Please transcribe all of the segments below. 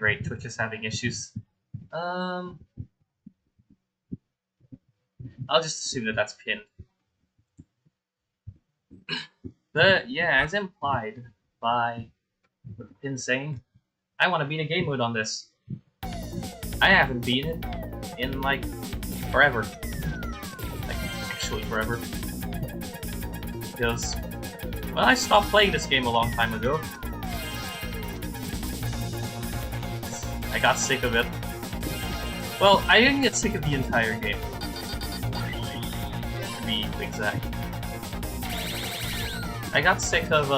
great. Twitch is having issues. I'll just assume that that's pinned. But yeah, as implied by what the pin's saying, I want to beat a game mode on this. I haven't beaten it in like forever. Like actually forever. Because, well, I stopped playing this game a long time ago. I got sick of it. Well, I didn't get sick of the entire game. To be exact. I got sick of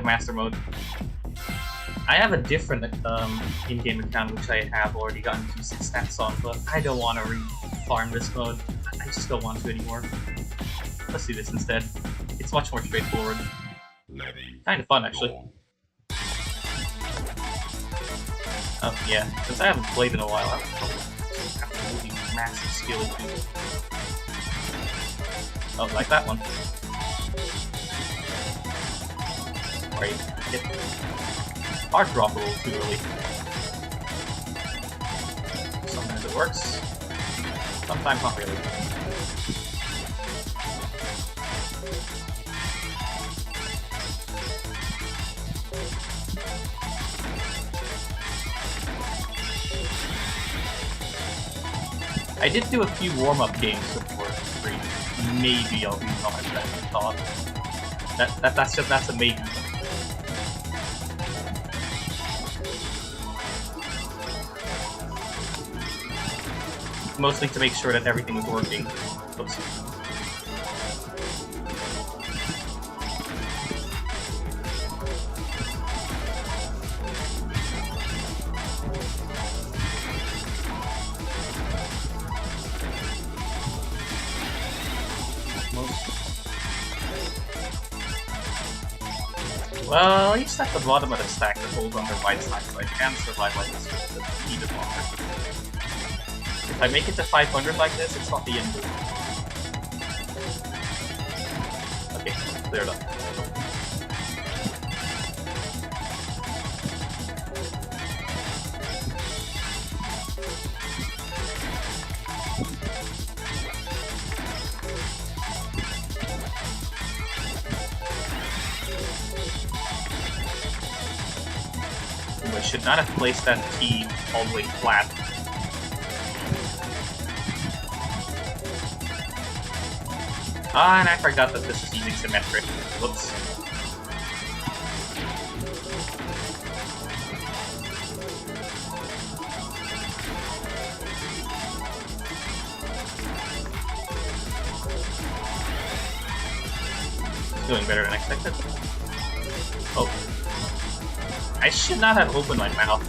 Master Mode. I have a different in-game account which I have already gotten decent stats on, but I don't want to re-farm this mode. I just don't want to anymore. Let's do this instead. It's much more straightforward. Kind of fun, actually. Oh, yeah. Since I haven't played in a while, I have absolutely massive skill into it. Oh, like that one. Right. Hard drop a little too early. Sometimes it works. Sometimes not really. I did do a few warm-up games before stream. Maybe I'll do something that I thought. That's a maybe. Mostly to make sure that everything was working. Oops. Well, at least at the bottom of the stack that holds on the right side, so I can survive like this with the heated longer. If I make it to 500 like this, it's not the end of it. Okay, cleared up. I should not have placed that key all the way flat. Ah, and I forgot that this is using symmetric. Whoops. It's doing better than expected. Oh. I should not have opened my mouth.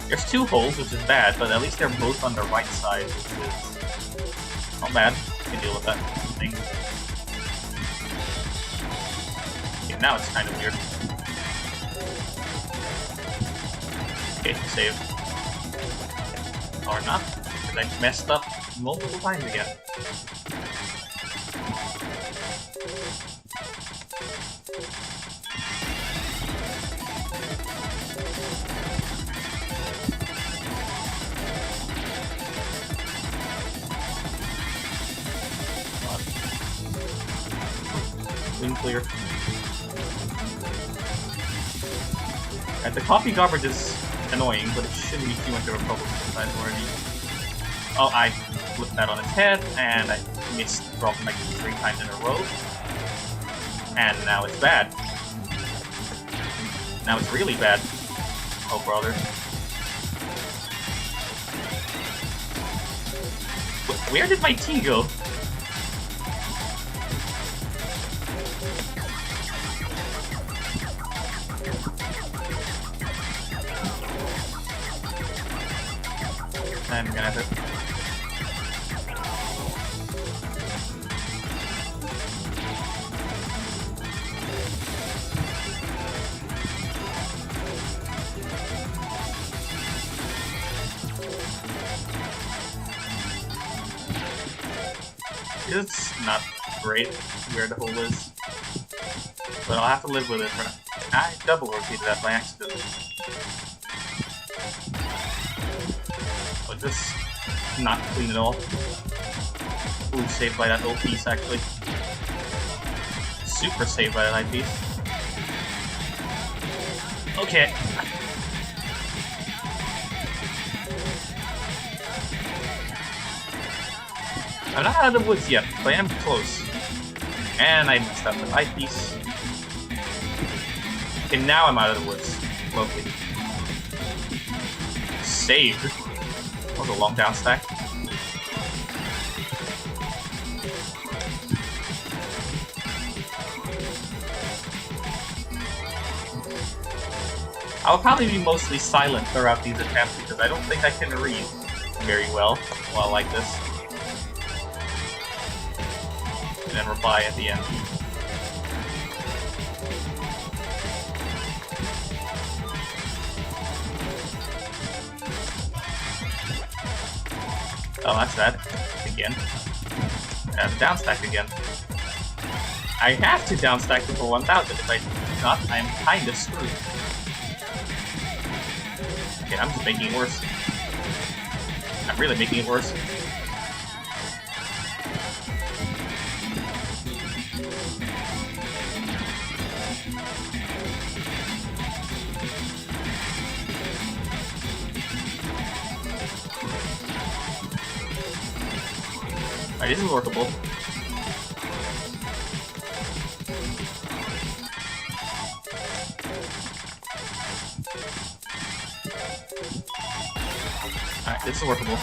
There's two holes, which is bad, but at least they're both on the right side, which is not bad. I can deal with that thing. Okay, now it's kind of weird. Okay, save. Or not, because I messed up multiple times again. Clear. And the copy garbage is annoying, but it shouldn't be too much of a problem since I've already... Oh, I flipped that on its head, and I missed dropping like 3 times in a row. And now it's bad. Now it's really bad. Oh, brother. Where did my tea go? I'm gonna have to... It's not great where the hole is, but I'll have to live with it for now. I double rotated that by accident. Oh, just not clean at all. Ooh, saved by that old piece actually. Super saved by that light piece. Okay. I'm not out of the woods yet, but I am close. And I messed up the light piece. Okay, now I'm out of the woods. Lovely. Saved. That was a long down stack. I'll probably be mostly silent throughout these attempts because I don't think I can read very well while like this. And then reply at the end. Oh, that's that. Again. And downstack again. I have to downstack before 1000. If I do not, I'm kinda screwed. Okay, I'm just making it worse. I'm really making it worse. Alright, this is workable. Alright, this is workable.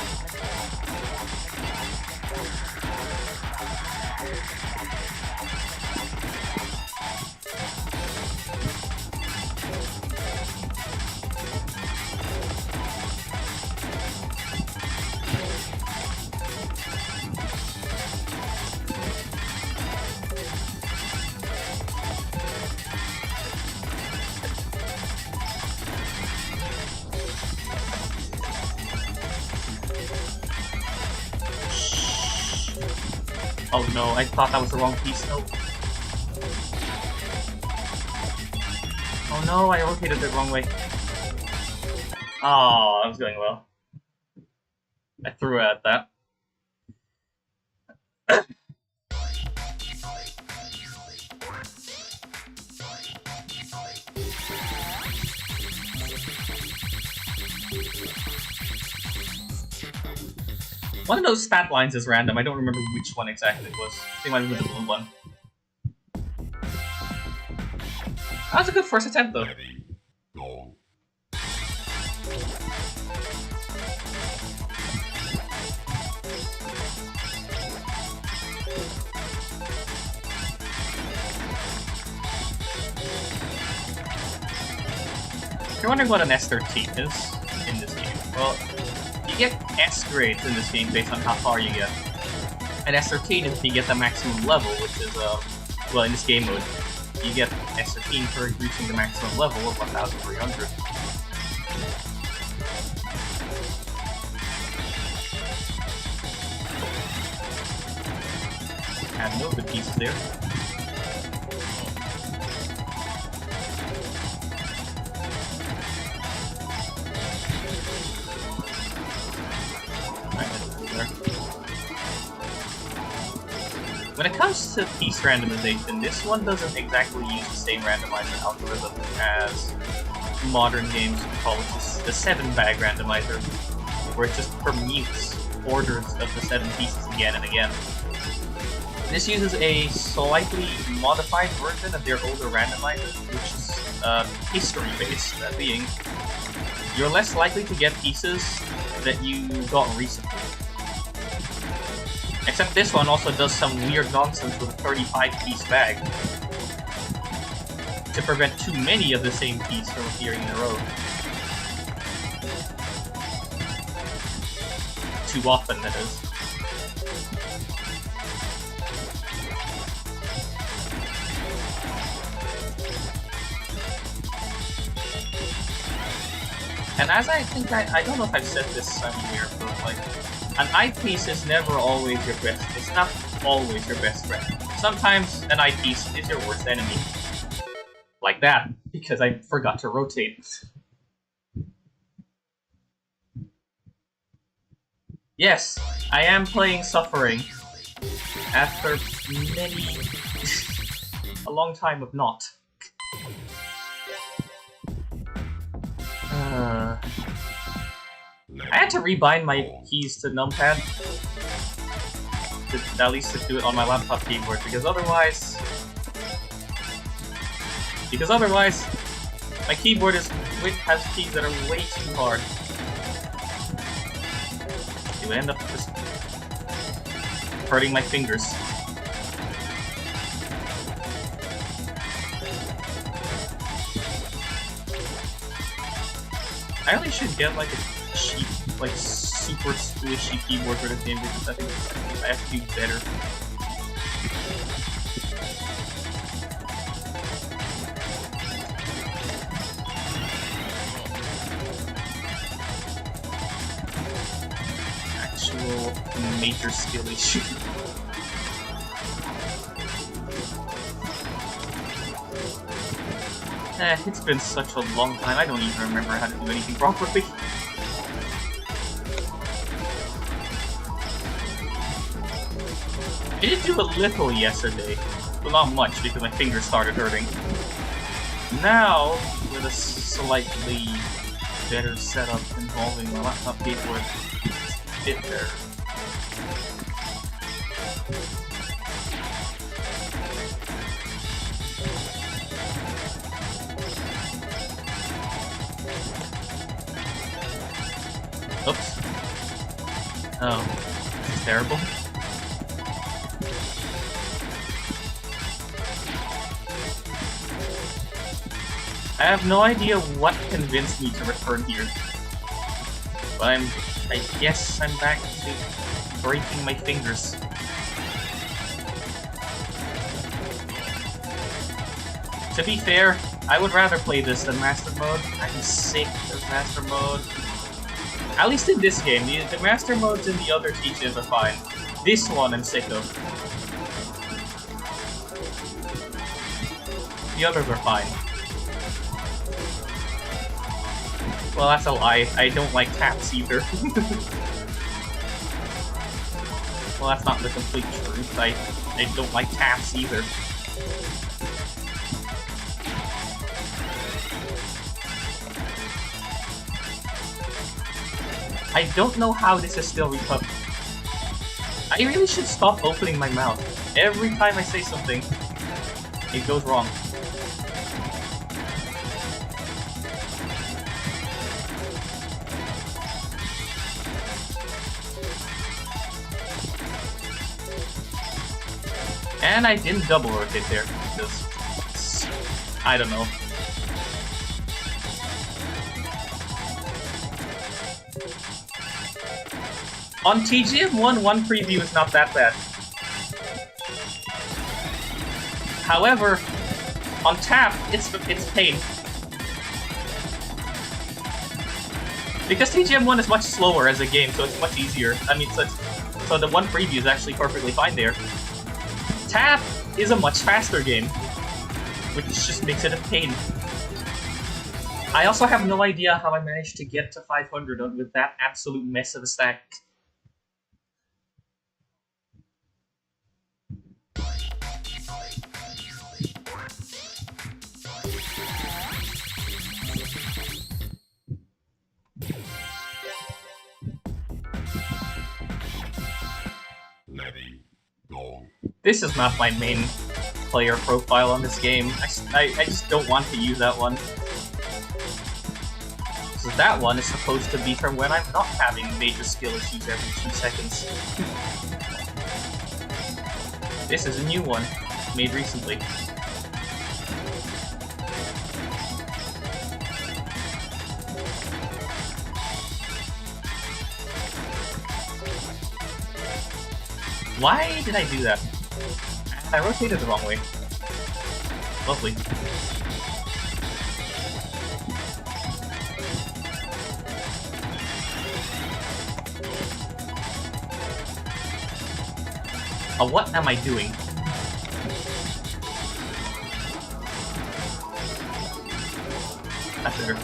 Oh no, I thought that was the wrong piece. Nope. Oh no, I rotated the wrong way. Oh, that was going well. I threw at that. One of those stat lines is random. I don't remember which one exactly it was. I think it might have been the blue one. That was a good first attempt, though. If you're wondering what an S13 is in this game, well, you get S grades in this game based on how far you get. And S13 is if you get the maximum level, which is, well, in this game mode, you get S13 for reaching the maximum level of 1300. And no good pieces there. When it comes to piece randomization, this one doesn't exactly use the same randomizer algorithm as modern games call it the 7-bag randomizer, where it just permutes orders of the 7 pieces again and again. This uses a slightly modified version of their older randomizer, which is history-based, that being, you're less likely to get pieces that you got recently. Except this one also does some weird nonsense with a 35-piece bag to prevent too many of the same piece from appearing in a row. Too often, that is. And as I think I don't know if I've said this somewhere, but like, An eyepiece is never always your best. It's not always your best friend. Sometimes an eyepiece is your worst enemy. Like that, because I forgot to rotate. Yes, I am playing Suffering. After many... a long time of not. I had to rebind my keys to numpad. At least to do it on my laptop keyboard, because otherwise... my keyboard has keys that are way too hard. It would end up just hurting my fingers. I really should get like a cheap, like super squishy keyboard for this game because I think I have to do better. Actual major skill issue. It's been such a long time, I don't even remember how to do anything properly. I did do a little yesterday, but not much because my fingers started hurting. Now, with a slightly better setup involving my laptop keyboard, it's a bit better. Oops. Oh, this is terrible. I have no idea what convinced me to return here. But I guess I'm back to breaking my fingers. To be fair, I would rather play this than Master Mode. I'm sick of Master Mode. At least in this game, the Master Modes and the other teachers are fine. This one I'm sick of. The others are fine. Well, that's a lie. I don't like taps either. Well, that's not the complete truth. I don't like taps either. I don't know how this is still recovered. I really should stop opening my mouth. Every time I say something, it goes wrong. And I didn't double rotate there, because... I don't know. On TGM1, one preview is not that bad. However, on tap, it's pain. Because TGM1 is much slower as a game, so it's much easier. I mean, so the one preview is actually perfectly fine there. Tap is a much faster game, which just makes it a pain. I also have no idea how I managed to get to 500 with that absolute mess of a stack. This is not my main player profile on this game. I just don't want to use that one. So that one is supposed to be from when I'm not having major skill issues every 2 seconds. This is a new one, made recently. Why did I do that? I rotated the wrong way. Lovely. What am I doing? That's better.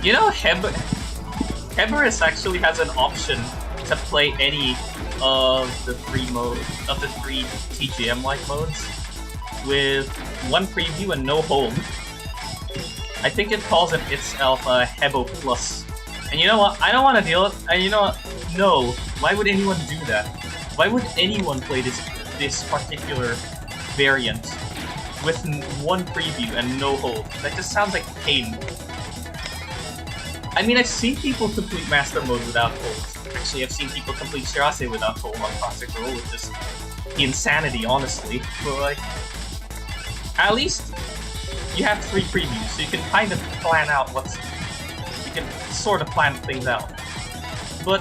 You know, Heberus actually has an option to play any of the three TGM-like modes with one preview and no hold. I think it calls itself Hebo Plus. And you know what? I don't want to deal with it. And you know what? No. Why would anyone do that? Why would anyone play this particular variant with one preview and no hold? That just sounds like pain. I mean, I've seen people complete Master Mode without hold. Actually, I've seen people complete Shirase without hold on Classic Roll, which is insanity, honestly. But like, at least you have 3 previews, so you can kind of plan out you can sort of plan things out. But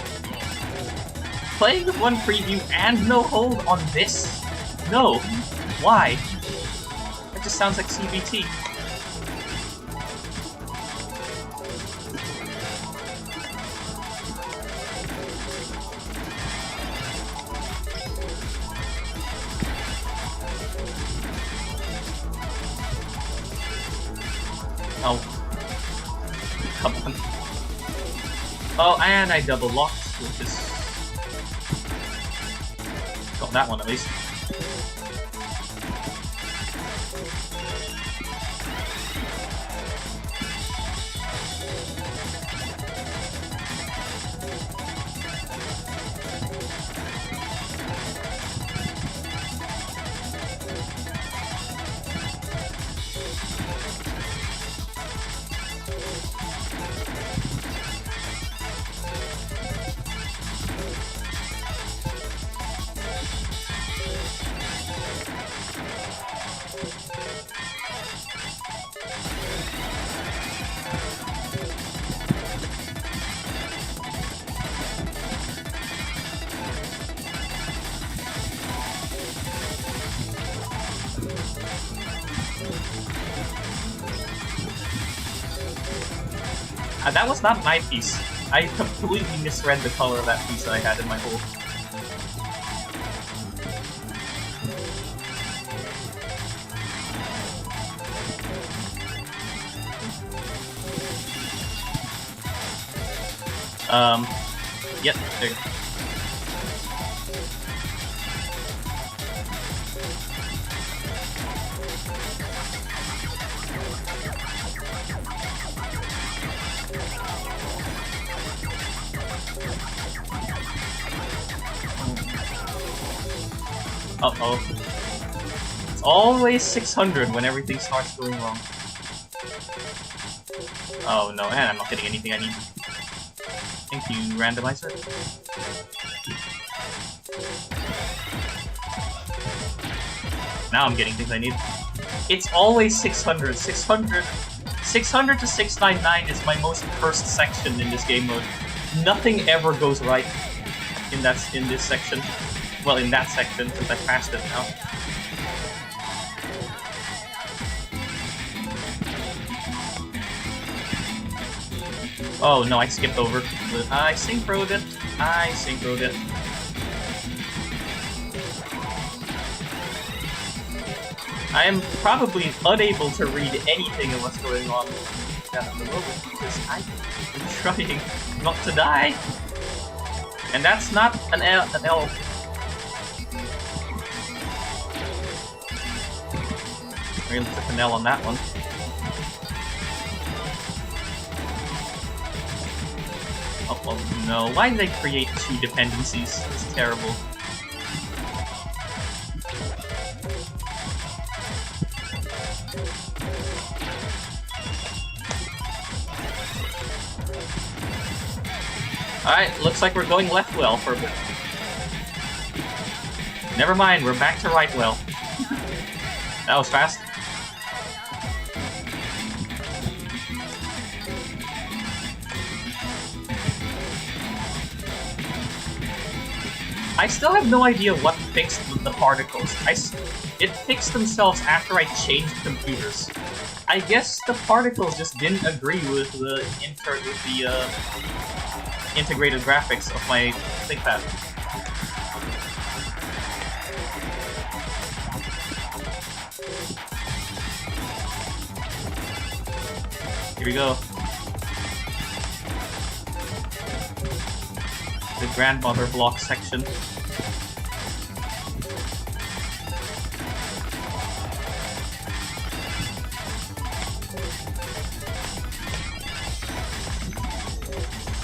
playing with one preview and no hold on this? No. Why? That just sounds like CBT. Oh. Come on. Oh, and I double locked, which is... got that one at least. That was not my piece. I completely misread the color of that piece that I had in my hold. Yep, there you go. Uh-oh. It's always 600 when everything starts going wrong. Oh no, and I'm not getting anything I need. Thank you, randomizer. Now I'm getting things I need. It's always 600. 600 to 699 is my most cursed section in this game mode. Nothing ever goes right in this section. Well, in that section, since I passed it now. Oh no, I skipped over. I synchroed it. I synchroed it. I am probably unable to read anything of what's going on down at the moment because I'm trying not to die. And that's not an L. Really took an L on that one. Oh no, why did they create 2 dependencies? That's terrible. Alright, looks like we're going left well for a bit. Never mind, we're back to right well. That was fast. I still have no idea what fixed the particles. It fixed themselves after I changed computers. I guess the particles just didn't agree with the integrated graphics of my ThinkPad. Here we go. The grandmother block section.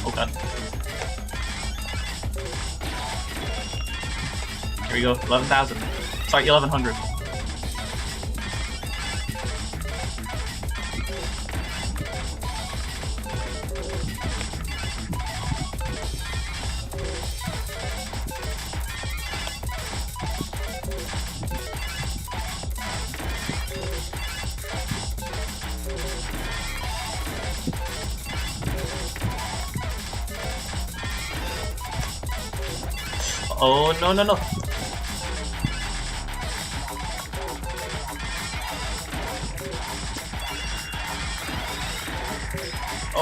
Oh god. Here we go, 11,000. Sorry, 1,100. Oh, no, no, no.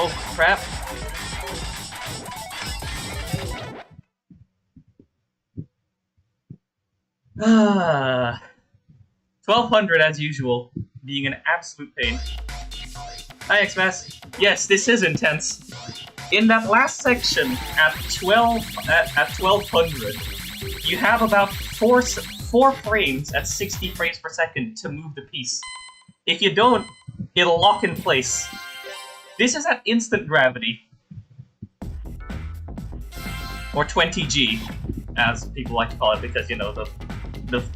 Oh, crap. Ah, 1,200 as usual, being an absolute pain. Hi, Xmas. Yes, this is intense. In that last section, at 1,200, you have about four frames at 60 frames per second to move the piece. If you don't, it'll lock in place. This is at instant gravity. Or 20G, as people like to call it, because, you know, the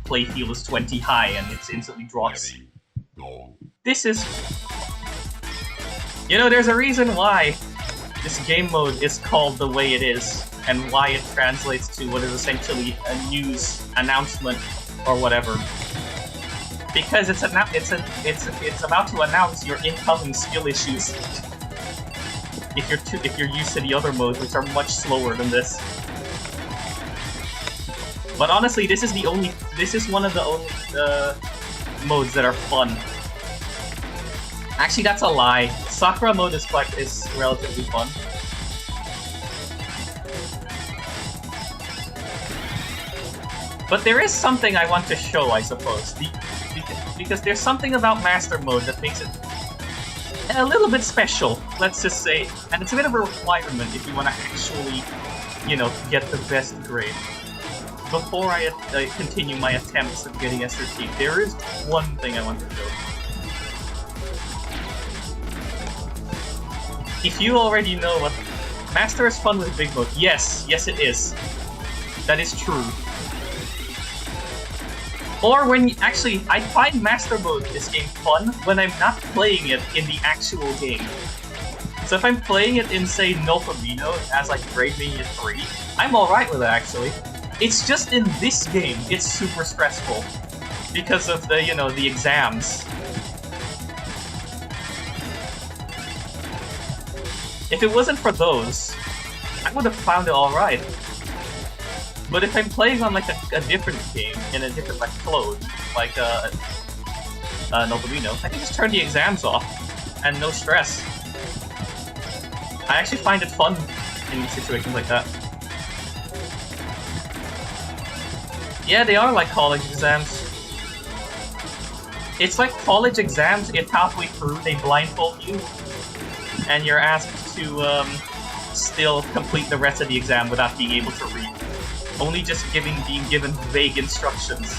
playfield is 20 high and it instantly drops. This is... You know, there's a reason why this game mode is called the way it is, and why it translates to what is essentially a news announcement or whatever. Because it's about to announce your incoming skill issues. If you're used to the other modes, which are much slower than this. But honestly, this is one of the only modes that are fun. Actually, that's a lie. Sakura mode is relatively fun. But there is something I want to show, I suppose. Because there's something about Master Mode that makes it a little bit special, let's just say. And it's a bit of a requirement if you want to actually, you know, get the best grade. Before I continue my attempts at getting S13, there is one thing I want to show. If you already know what... Master is fun with Big Mode. Yes, yes it is. That is true. Or when you... Actually, I find Master Mode this game fun when I'm not playing it in the actual game. So if I'm playing it in, say, Nofamino as like Grade Mania 3, I'm alright with it actually. It's just in this game, it's super stressful. Because of the, you know, the exams. If it wasn't for those, I would have found it alright. But if I'm playing on like a different game, in a different like flow, like Nobumino, I can just turn the exams off, and no stress. I actually find it fun in situations like that. Yeah, they are like college exams. It's like college exams, if halfway through they blindfold you, and you're asked to still complete the rest of the exam without being able to read. Only just being given vague instructions.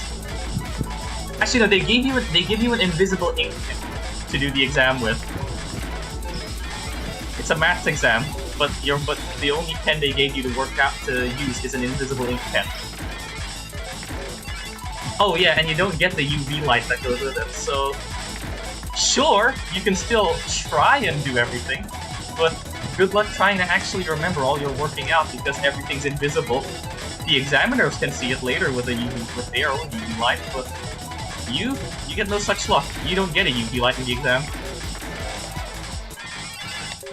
Actually, no, they give you an invisible ink pen to do the exam with. It's a maths exam, but the only pen they gave you to use is an invisible ink pen. Oh yeah, and you don't get the UV light that goes with it, so... Sure, you can still try and do everything, but good luck trying to actually remember all your working out because everything's invisible. The examiners can see it later with their own UV light, but you get no such luck. You don't get a UV light in the exam.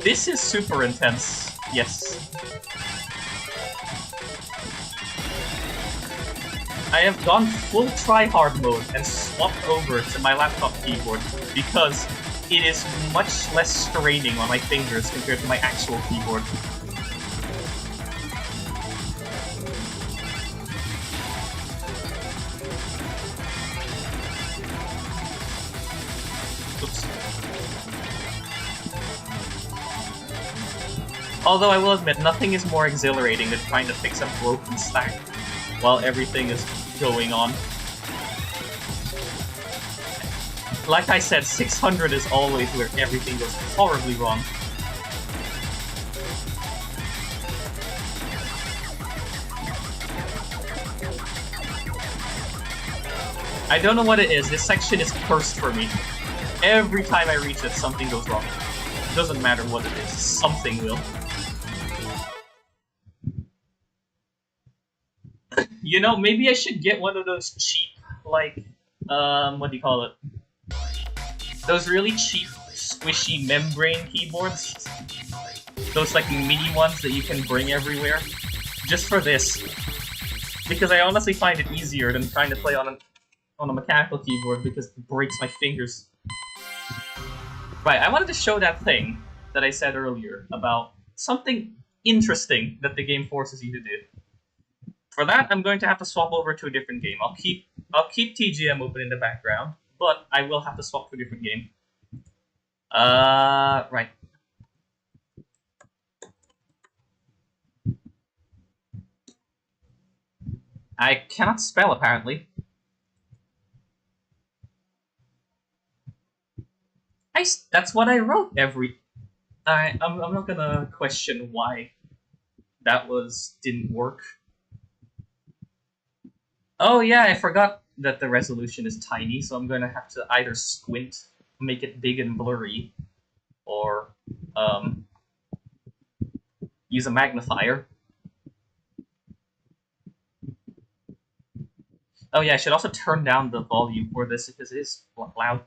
This is super intense, yes. I have gone full try-hard mode and swapped over to my laptop keyboard because it is much less straining on my fingers compared to my actual keyboard. Oops. Although I will admit, nothing is more exhilarating than trying to fix a broken stack while everything is going on. Like I said, 600 is always where everything goes horribly wrong. I don't know what it is, this section is cursed for me. Every time I reach it, something goes wrong. It doesn't matter what it is, something will. You know, maybe I should get one of those cheap, like, what do you call it? Those really cheap, squishy membrane keyboards. Those, like, mini ones that you can bring everywhere. Just for this. Because I honestly find it easier than trying to play on a mechanical keyboard because it breaks my fingers. Right, I wanted to show that thing that I said earlier about something interesting that the game forces you to do. For that, I'm going to have to swap over to a different game. I'll keep TGM open in the background, but I will have to swap to a different game. Right. I cannot spell, apparently. That's what I wrote I'm not gonna question why that didn't work. Oh yeah, I forgot that the resolution is tiny, so I'm gonna have to either squint, make it big and blurry, or use a magnifier. Oh yeah, I should also turn down the volume for this because it is loud.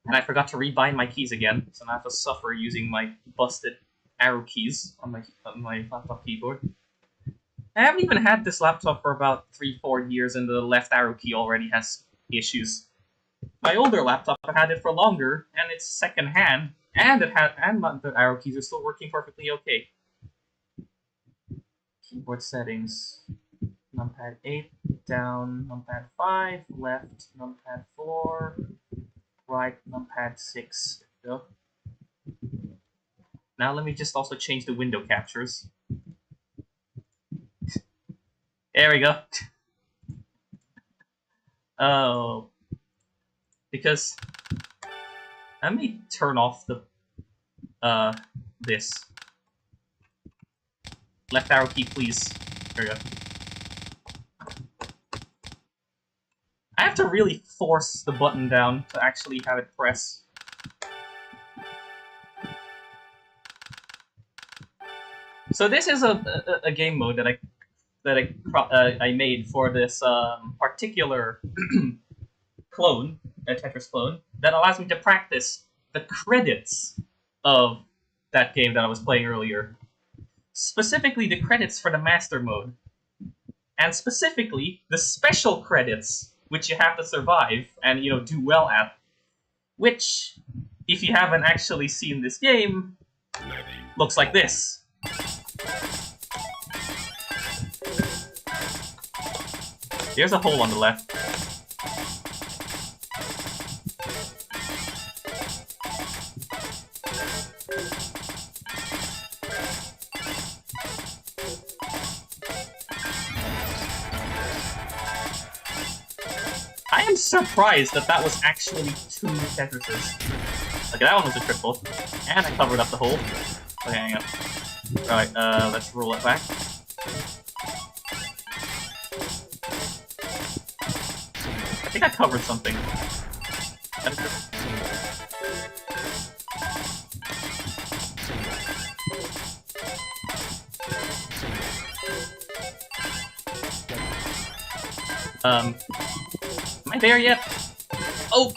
And I forgot to rebind my keys again, so now I have to suffer using my busted arrow keys on my laptop keyboard. I haven't even had this laptop for about 3-4 years, and the left arrow key already has issues. My older laptop, I had it for longer, and it's secondhand, and the arrow keys are still working perfectly okay. Keyboard settings. Numpad 8, down, numpad 5, left, numpad 4, right, numpad 6. There we go. Now let me just also change the window captures. There we go. Oh. Because let me turn off the this. Left arrow key, please. There we go. I have to really force the button down to actually have it press. So this is a game mode that I made for this particular clone, a Tetris clone, that allows me to practice the credits of that game that I was playing earlier. Specifically, the credits for the master mode. And specifically, the special credits, which you have to survive and, you know, do well at. Which, if you haven't actually seen this game, looks like this. There's a hole on the left. I am surprised that was actually 2 Tetrises. Okay, that one was a triple. And I covered up the hole. Okay, hang on. Alright, let's roll it back. I think I covered something. Am I there yet? Oh!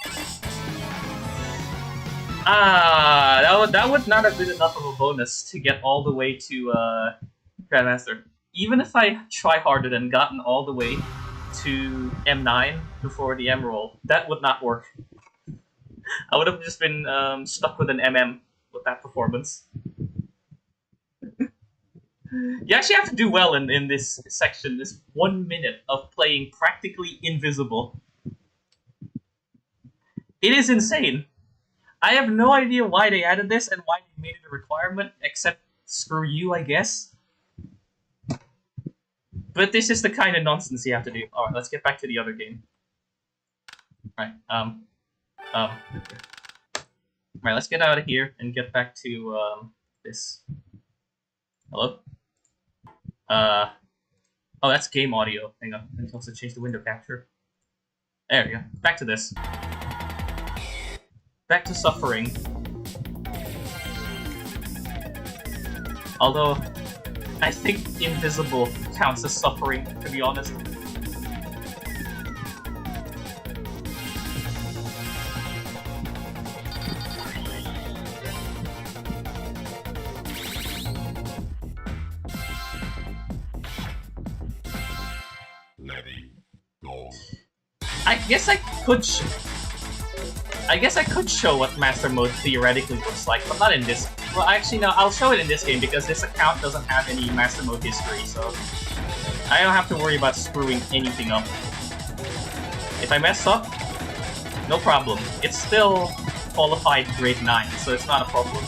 That would not have been enough of a bonus to get all the way to Grandmaster. Even if I try-harded and gotten all the way to M9 before the M roll, that would not work. I would have just been stuck with an MM with that performance. You actually have to do well in this section, this 1 minute of playing practically invisible. It is insane. I have no idea why they added this and why they made it a requirement, except screw you, I guess. But this is the kind of nonsense you have to do. Alright, let's get back to the other game. Alright, Alright, let's get out of here and get back to, this. Hello? Oh, that's game audio. Hang on, I can also change the window capture. There we go. Back to this. Back to suffering. Although, I think invisible counts as suffering, to be honest. I guess I could show what Master Mode theoretically looks like, but not in this. Well, actually, no, I'll show it in this game because this account doesn't have any Master Mode history, so I don't have to worry about screwing anything up. If I mess up, no problem. It's still qualified grade 9, so it's not a problem.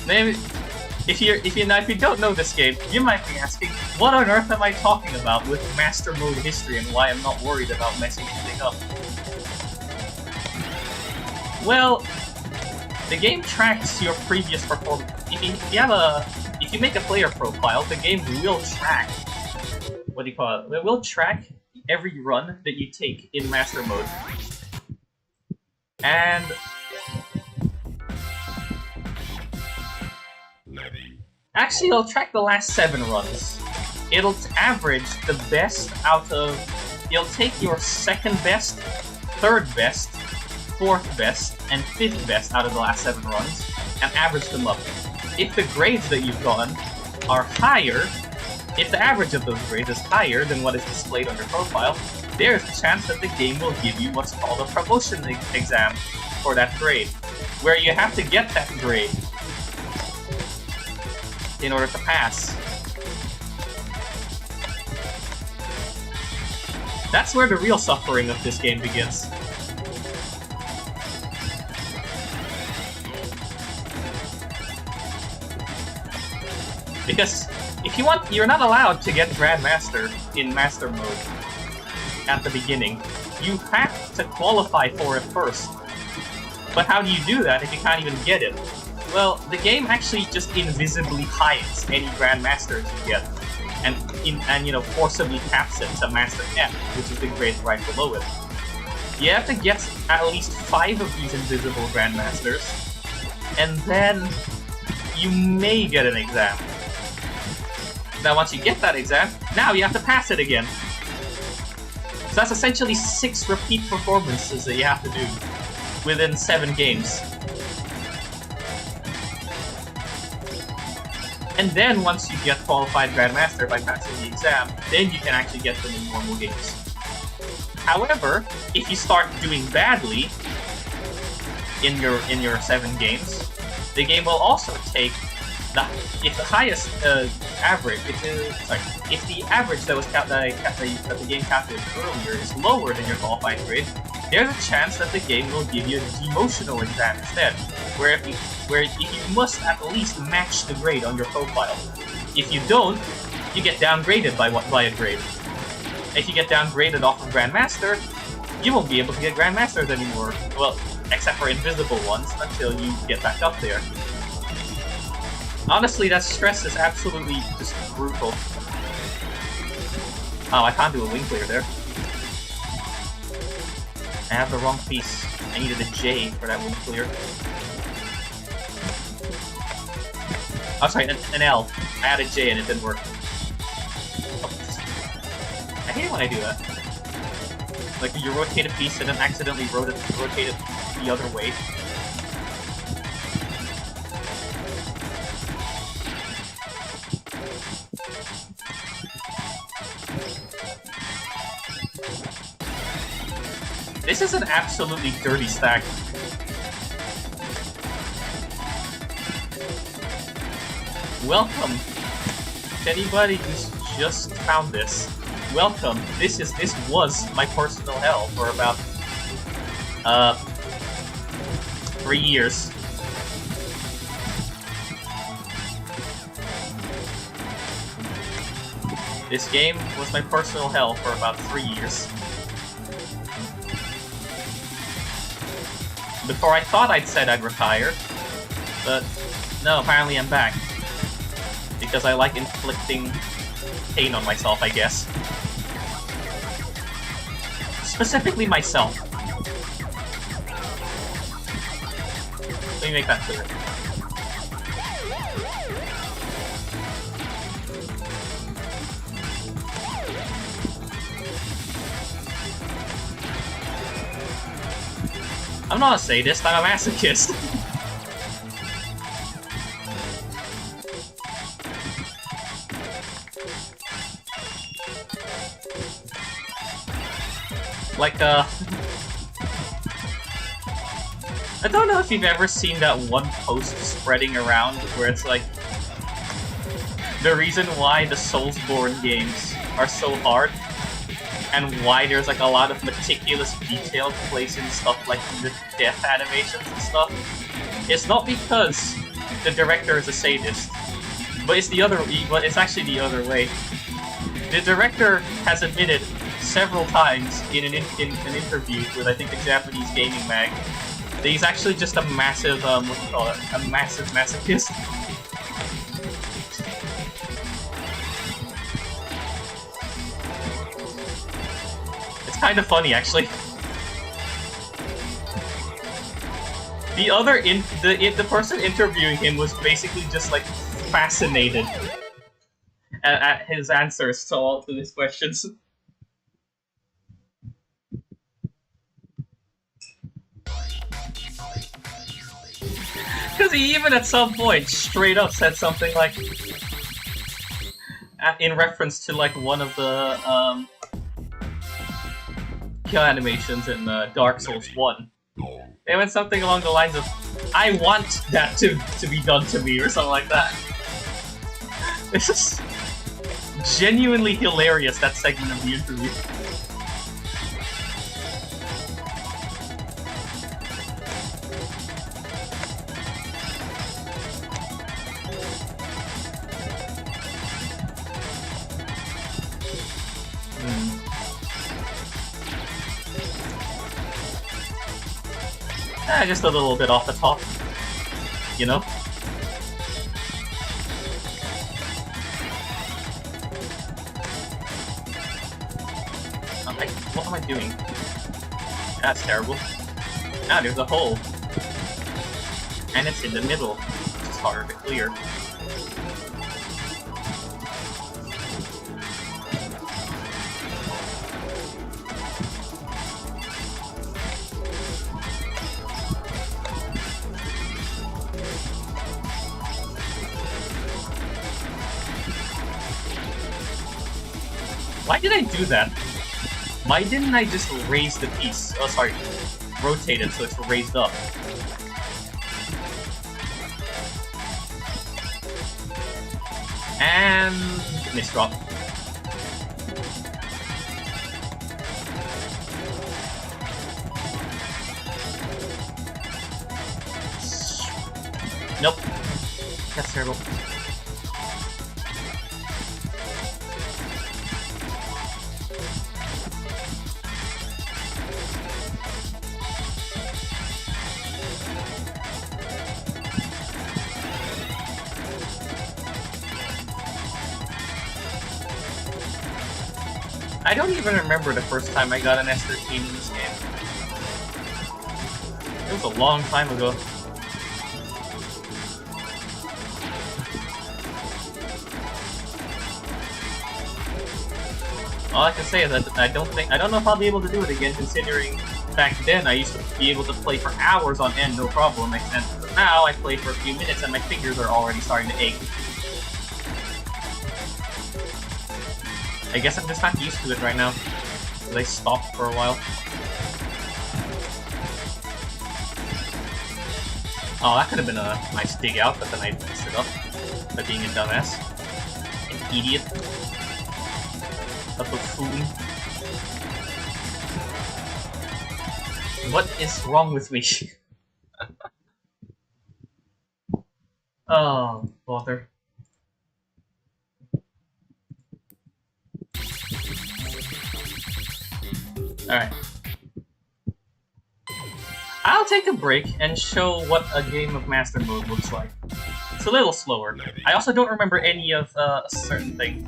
Maybe if you don't know this game, you might be asking, what on earth am I talking about with Master Mode history and why I'm not worried about messing anything up? Well, the game tracks your previous performance. If you make a player profile, the game will track. What do you call it? It will track every run that you take in Master Mode, and actually, it'll track the last 7 runs. It'll average the best out of. It'll take your 2nd best, 3rd best, 4th best, and 5th best out of the last 7 runs, and average them up. If the grades that you've gotten are higher, if the average of those grades is higher than what is displayed on your profile, there's a chance that the game will give you what's called a promotion exam for that grade, where you have to get that grade in order to pass. That's where the real suffering of this game begins. Because if you want, you're not allowed to get Grandmaster in Master Mode at the beginning. You have to qualify for it first. But how do you do that if you can't even get it? Well, the game actually just invisibly hides any Grandmasters you get, and forcibly caps it to Master F, which is the grade right below it. You have to get at least 5 of these invisible Grandmasters, and then you may get an exam. Now, once you get that exam, now you have to pass it again. So that's essentially 6 repeat performances that you have to do within 7 games. And then once you get qualified Grandmaster by passing the exam, then you can actually get them in normal games. However, if you start doing badly in your 7 games, the game will also take if the highest average, if the average that was that the game calculated earlier is lower than your qualified grade, there's a chance that the game will give you a demotional exam instead, where if you must at least match the grade on your profile. If you don't, you get downgraded by a grade. If you get downgraded off of Grandmaster, you won't be able to get Grandmasters anymore. Well, except for invisible ones until you get back up there. Honestly, that stress is absolutely just brutal. Oh, I can't do a wing clear there. I have the wrong piece. I needed a J for that wing clear. Oh, sorry, an L. I had a J and it didn't work. Oh, I hate it when I do that. Like, you rotate a piece and then accidentally rotate it the other way. This is an absolutely dirty stack. Welcome to anybody who's just found this. Welcome. This was my personal hell for about 3 years. This game was my personal hell for about 3 years. Before I thought I'd said I'd retire, but no, apparently I'm back. Because I like inflicting pain on myself, I guess. Specifically myself. Let me make that clear. I'm not a sadist, I'm a masochist. Like, I don't know if you've ever seen that one post spreading around where it's like, the reason why the Soulsborne games are so hard, and why there's like a lot of meticulous detail placed in stuff like the death animations and stuff, it's not because the director is a sadist, but it's it's actually the other way. The director has admitted several times in an interview with, I think, a Japanese gaming mag, that he's actually just a massive, a massive masochist. It's kind of funny, actually. The person interviewing him was basically just like fascinated at his answers to all of his questions. Because he even at some point straight up said something like, in reference to like one of the kill animations in Dark Souls 1. They went something along the lines of, I want that to be done to me, or something like that. It's just genuinely hilarious, that segment of the interview. Just a little bit off the top, you know? What am I doing? That's terrible. Now there's a hole. And it's in the middle, which is harder to clear. Why did I do that? Why didn't I just raise the piece? Oh, sorry. Rotate it so it's raised up. And... misdrop. Nope. That's terrible. I don't even remember the first time I got an S13 in this game. It was a long time ago. All I can say is that I don't know if I'll be able to do it again, considering back then I used to be able to play for hours on end, no problem, but now I play for a few minutes and my fingers are already starting to ache. I guess I'm just not used to it right now, because I stopped for a while. Oh, that could have been a nice dig out, but then I messed it up by being a dumbass. An idiot. A buffoon. What is wrong with me? Oh, bother. Alright. I'll take a break and show what a game of Master Mode looks like. It's a little slower. I also don't remember any of a certain thing.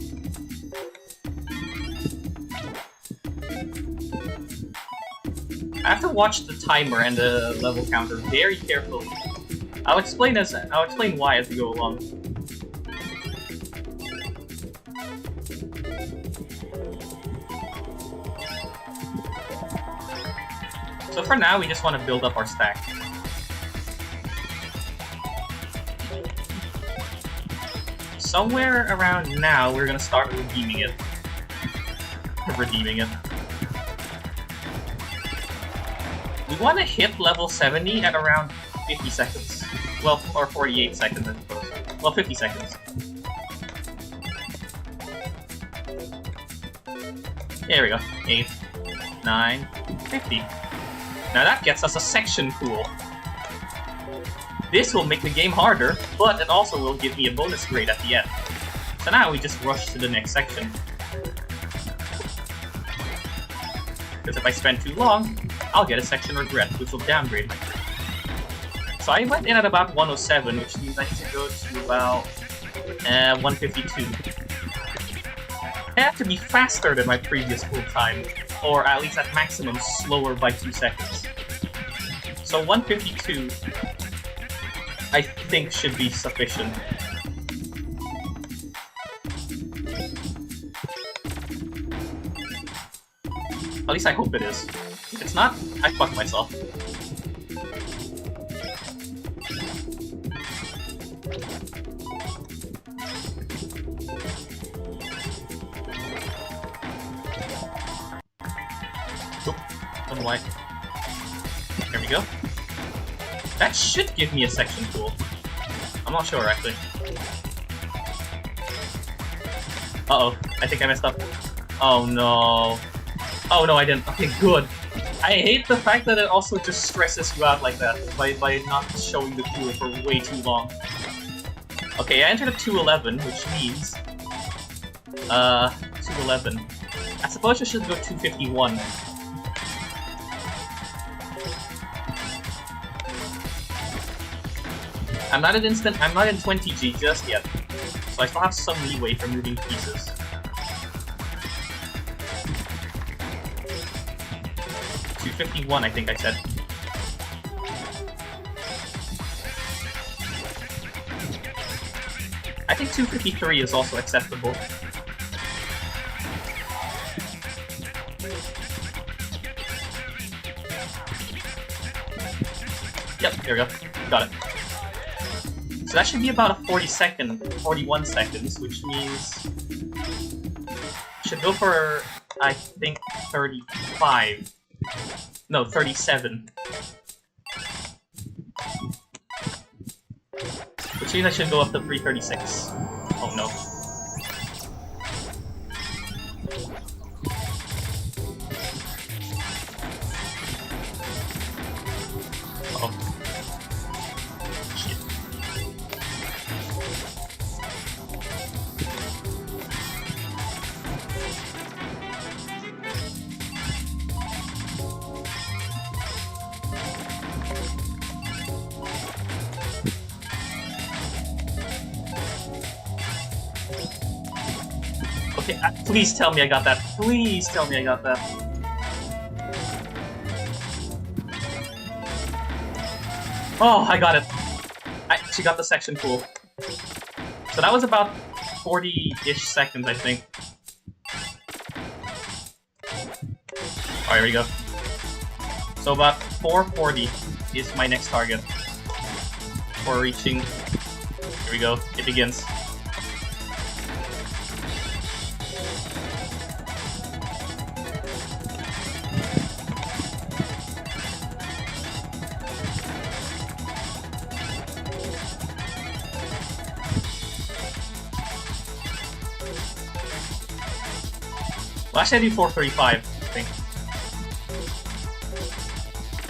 I have to watch the timer and the level counter very carefully. I'll explain why as we go along. So for now, we just want to build up our stack. Somewhere around now, we're gonna start redeeming it. We want to hit level 70 at around 50 seconds. Well, or 48 seconds, I suppose. Well, 50 seconds. There we go. 8, 9, 50. Now that gets us a section pool. This will make the game harder, but it also will give me a bonus grade at the end. So now we just rush to the next section. Because if I spend too long, I'll get a section regret, which will downgrade me. So I went in at about 107, which means I need to go to about 152. I have to be faster than my previous full time, or at least at maximum slower by 2 seconds. So 152, I think, should be sufficient. At least I hope it is. If it's not, I fucked myself. Oop, don't know why. There we go. That should give me a section pool. I'm not sure, actually. Uh-oh, I think I messed up. Oh no. Oh no, I didn't. Okay, good. I hate the fact that it also just stresses you out like that by not showing the pool for way too long. Okay, I entered a 211, which means 211. I suppose I should go 251. I'm not in 20G just yet, so I still have some leeway for moving pieces. .251, I think I said. I think 253 is also acceptable. Yep, there we go. Got it. So that should be about a 41 seconds, which means I should go for, I think, 35. No, 37. Which means I should go up to 336. Oh no. Uh-oh. Shit. Okay, please tell me I got that. Please tell me I got that. Oh, I got it. I actually got the section pool. So that was about 40-ish seconds, I think. Alright, here we go. So about 440 is my next target for reaching. Here we go. It begins. Well, actually, I do 435, I think.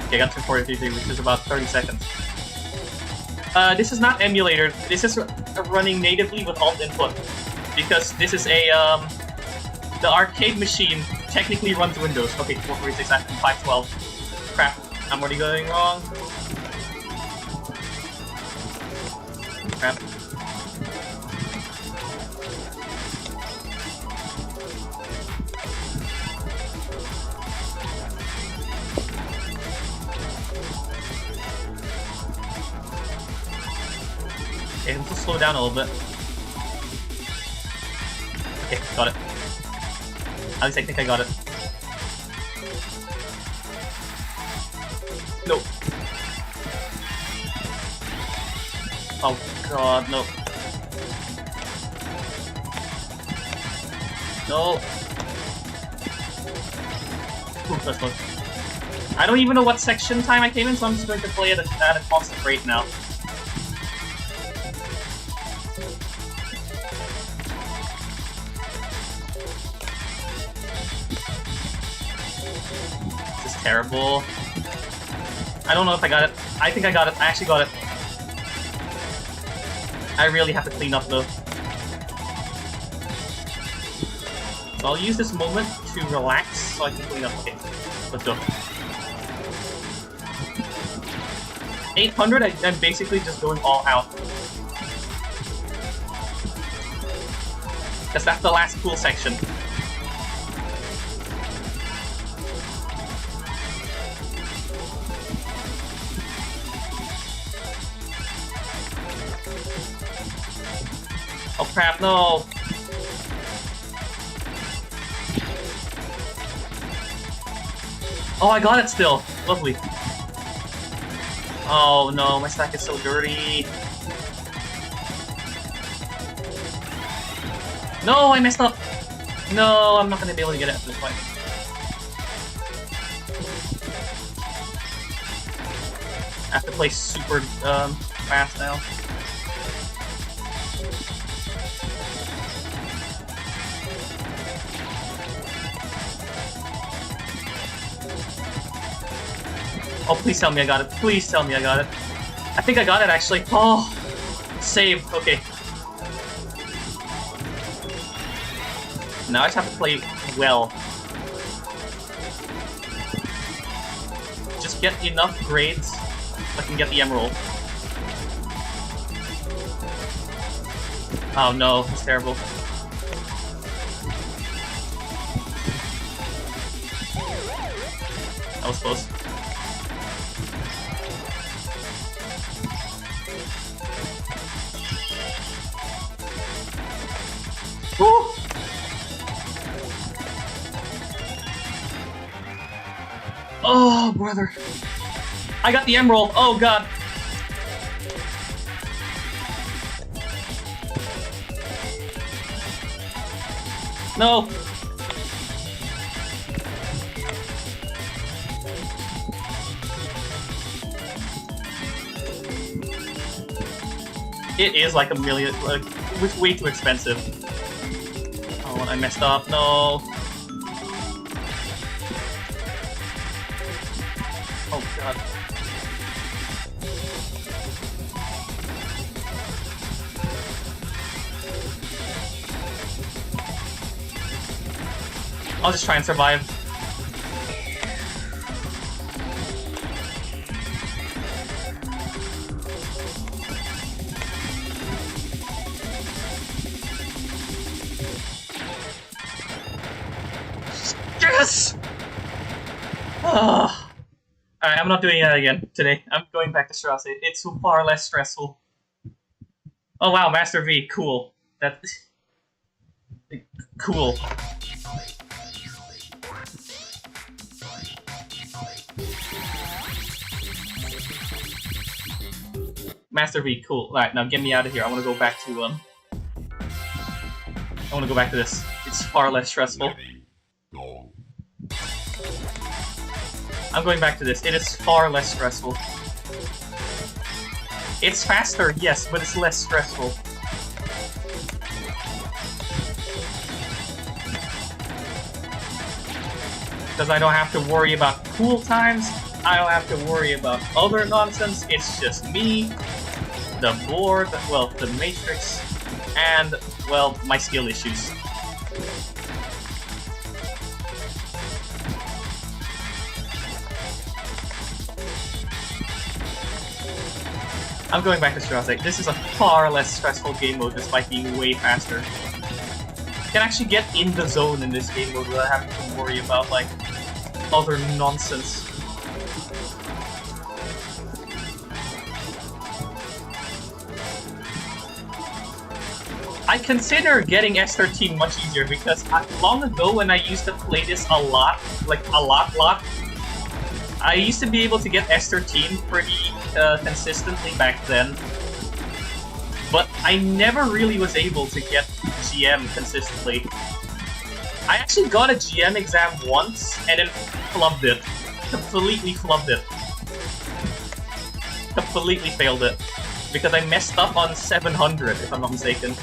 Okay, I got to 433, which is about 30 seconds. This is not emulator. This is running natively with alt input. Because this is a, the arcade machine technically runs Windows. Okay, 446 after 512. Crap, I'm already going wrong. Crap. Okay, let's just slow down a little bit. Okay, got it. At least I think I got it. No. Oh god, no. No. Ooh, that's close. I don't even know what section time I came in, so I'm just going to play at a constant rate now. This is terrible. I don't know if I got it. I think I got it. I actually got it. I really have to clean up though. So I'll use this moment to relax so I can clean up. Okay, let's go. 800, I'm basically just going all out. Because that's the last cool section. Oh crap, no! Oh, I got it still! Lovely. Oh no, my stack is so dirty. No, I messed up! No, I'm not gonna be able to get it at this point. I have to play super fast now. Oh, please tell me I got it. Please tell me I got it. I think I got it, actually. Oh, save. Okay. Now I just have to play well. Just get enough grades so I can get the emerald. Oh no, it's terrible. That was close. Woo! Oh, brother. I got the emerald. Oh, God. No. It is like a million, like, it's way too expensive. Oh, I messed up. No. Oh, God. I'll just try and survive. Yes! Oh. Alright, I'm not doing that again today. I'm going back to Strasse. It's far less stressful. Oh wow, Master V, cool. That... cool. Master V, cool. Alright, now get me out of here. I want to go back to, I want to go back to this. It's far less stressful. I'm going back to this. It is far less stressful. It's faster, yes, but it's less stressful. Because I don't have to worry about cool times, I don't have to worry about other nonsense, it's just me, the board, well, the matrix, and, well, my skill issues. I'm going back to Shiraz. This is a far less stressful game mode despite being way faster. You can actually get in the zone in this game mode without having to worry about, like, other nonsense. I consider getting S13 much easier because long ago when I used to play this a lot, like a lot, I used to be able to get S13 pretty consistently back then, but I never really was able to get GM consistently. I actually got a GM exam once and then flubbed it. Completely flubbed it. Completely failed it. Because I messed up on 700, if I'm not mistaken.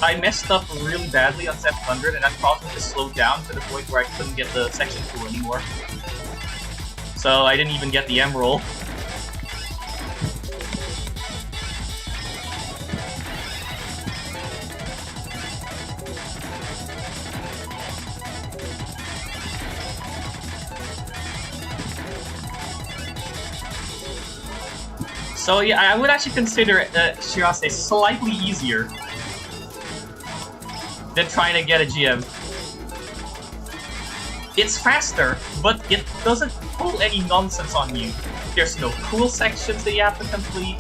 I messed up really badly on 700 and that caused me to slow down to the point where I couldn't get the section 2 anymore. So I didn't even get the M roll. So yeah, I would actually consider Shiraz slightly easier than trying to get a GM. It's faster, but it doesn't pull any nonsense on you. There's no cool sections that you have to complete.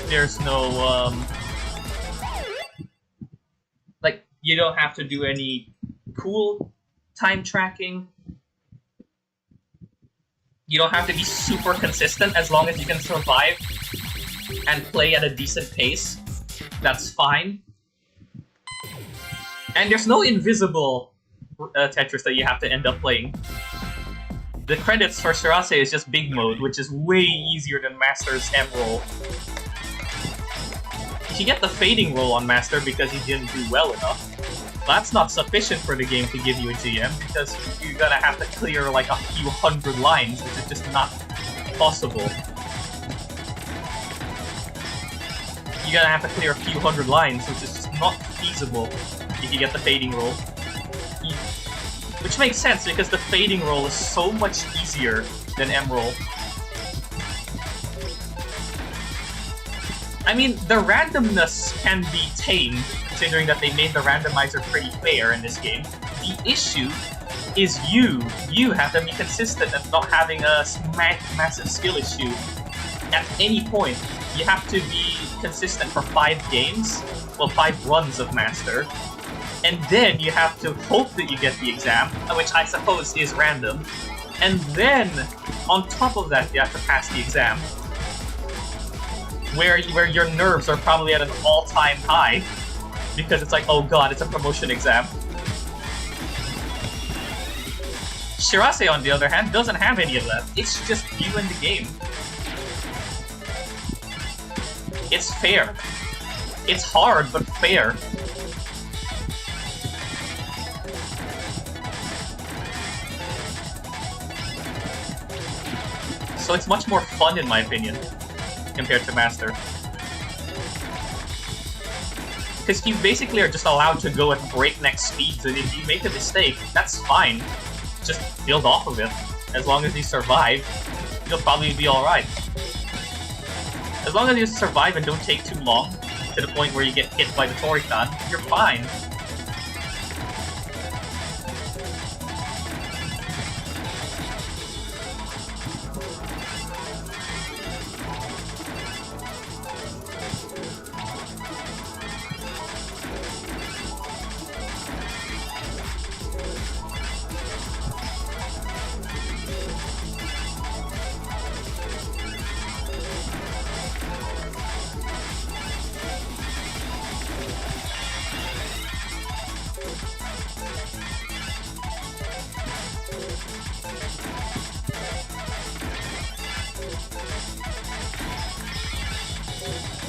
There's no, like, you don't have to do any cool time tracking. You don't have to be super consistent as long as you can survive and play at a decent pace. That's fine. And there's no invisible Tetris that you have to end up playing. The credits for Shiraz is just big mode, which is way easier than Master's M roll. You get the fading roll on Master because you didn't do well enough. That's not sufficient for the game to give you a GM because you're gonna have to clear like a few hundred lines, which is just not possible. You're gonna have to clear a few hundred lines, which is just not feasible if you get the fading roll. Which makes sense because the fading roll is so much easier than M roll. I mean, the randomness can be tamed, considering that they made the randomizer pretty fair in this game. The issue is you have to be consistent and not having a massive skill issue at any point. You have to be consistent for 5 games, well, 5 runs of Master, and then you have to hope that you get the exam, which I suppose is random, and then, on top of that, you have to pass the exam, where your nerves are probably at an all-time high, because it's like, oh god, it's a promotion exam. Shiraz, on the other hand, doesn't have any of that. It's just you and the game. It's fair. It's hard, but fair. So it's much more fun, in my opinion, compared to Master. Because you basically are just allowed to go at breakneck speeds, and if you make a mistake, that's fine. Just build off of it. As long as you survive, you'll probably be alright. As long as you survive and don't take too long, to the point where you get hit by the Torikan, you're fine.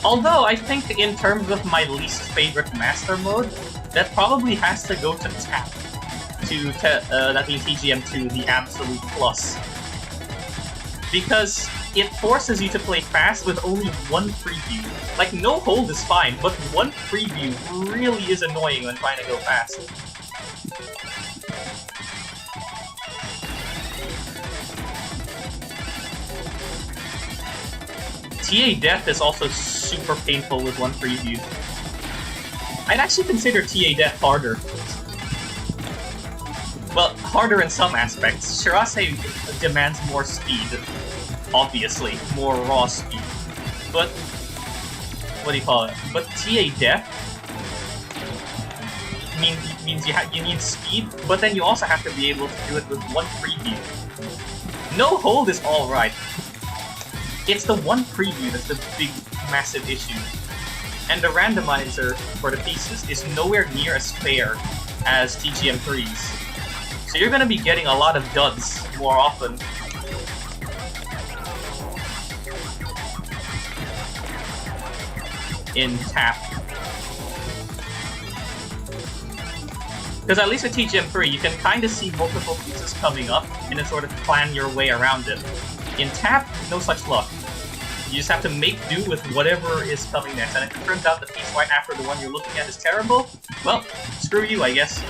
Although, I think in terms of my least favorite master mode, that probably has to go to tap. That means TGM2, the absolute plus. Because it forces you to play fast with only one preview. Like, no hold is fine, but one preview really is annoying when trying to go fast. TA death is also super painful with one preview. I'd actually consider TA death harder. Well, harder in some aspects. Shirase demands more speed, obviously, more raw speed. But what do you call it? But TA death means you need speed, but then you also have to be able to do it with one preview. No hold is alright. It's the one preview that's the big, massive issue. And the randomizer for the pieces is nowhere near as fair as TGM3's. So you're gonna be getting a lot of duds more often. In tap. Because at least with TGM3, you can kind of see multiple pieces coming up and then sort of plan your way around it. In tap, no such luck. You just have to make do with whatever is coming next, and if it turns out the piece right after the one you're looking at is terrible, well, screw you, I guess.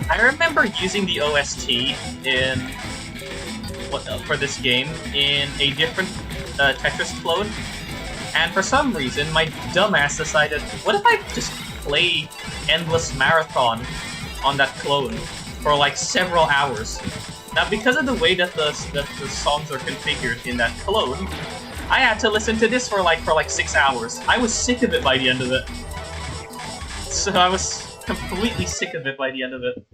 I remember using the OST for this game in a different Tetris clone, and for some reason my dumbass decided, what if I just play Endless Marathon on that clone for like several hours? Now, because of the way that the songs are configured in that clone, I had to listen to this for like 6 hours. I was sick of it by the end of it. So I was completely sick of it by the end of it.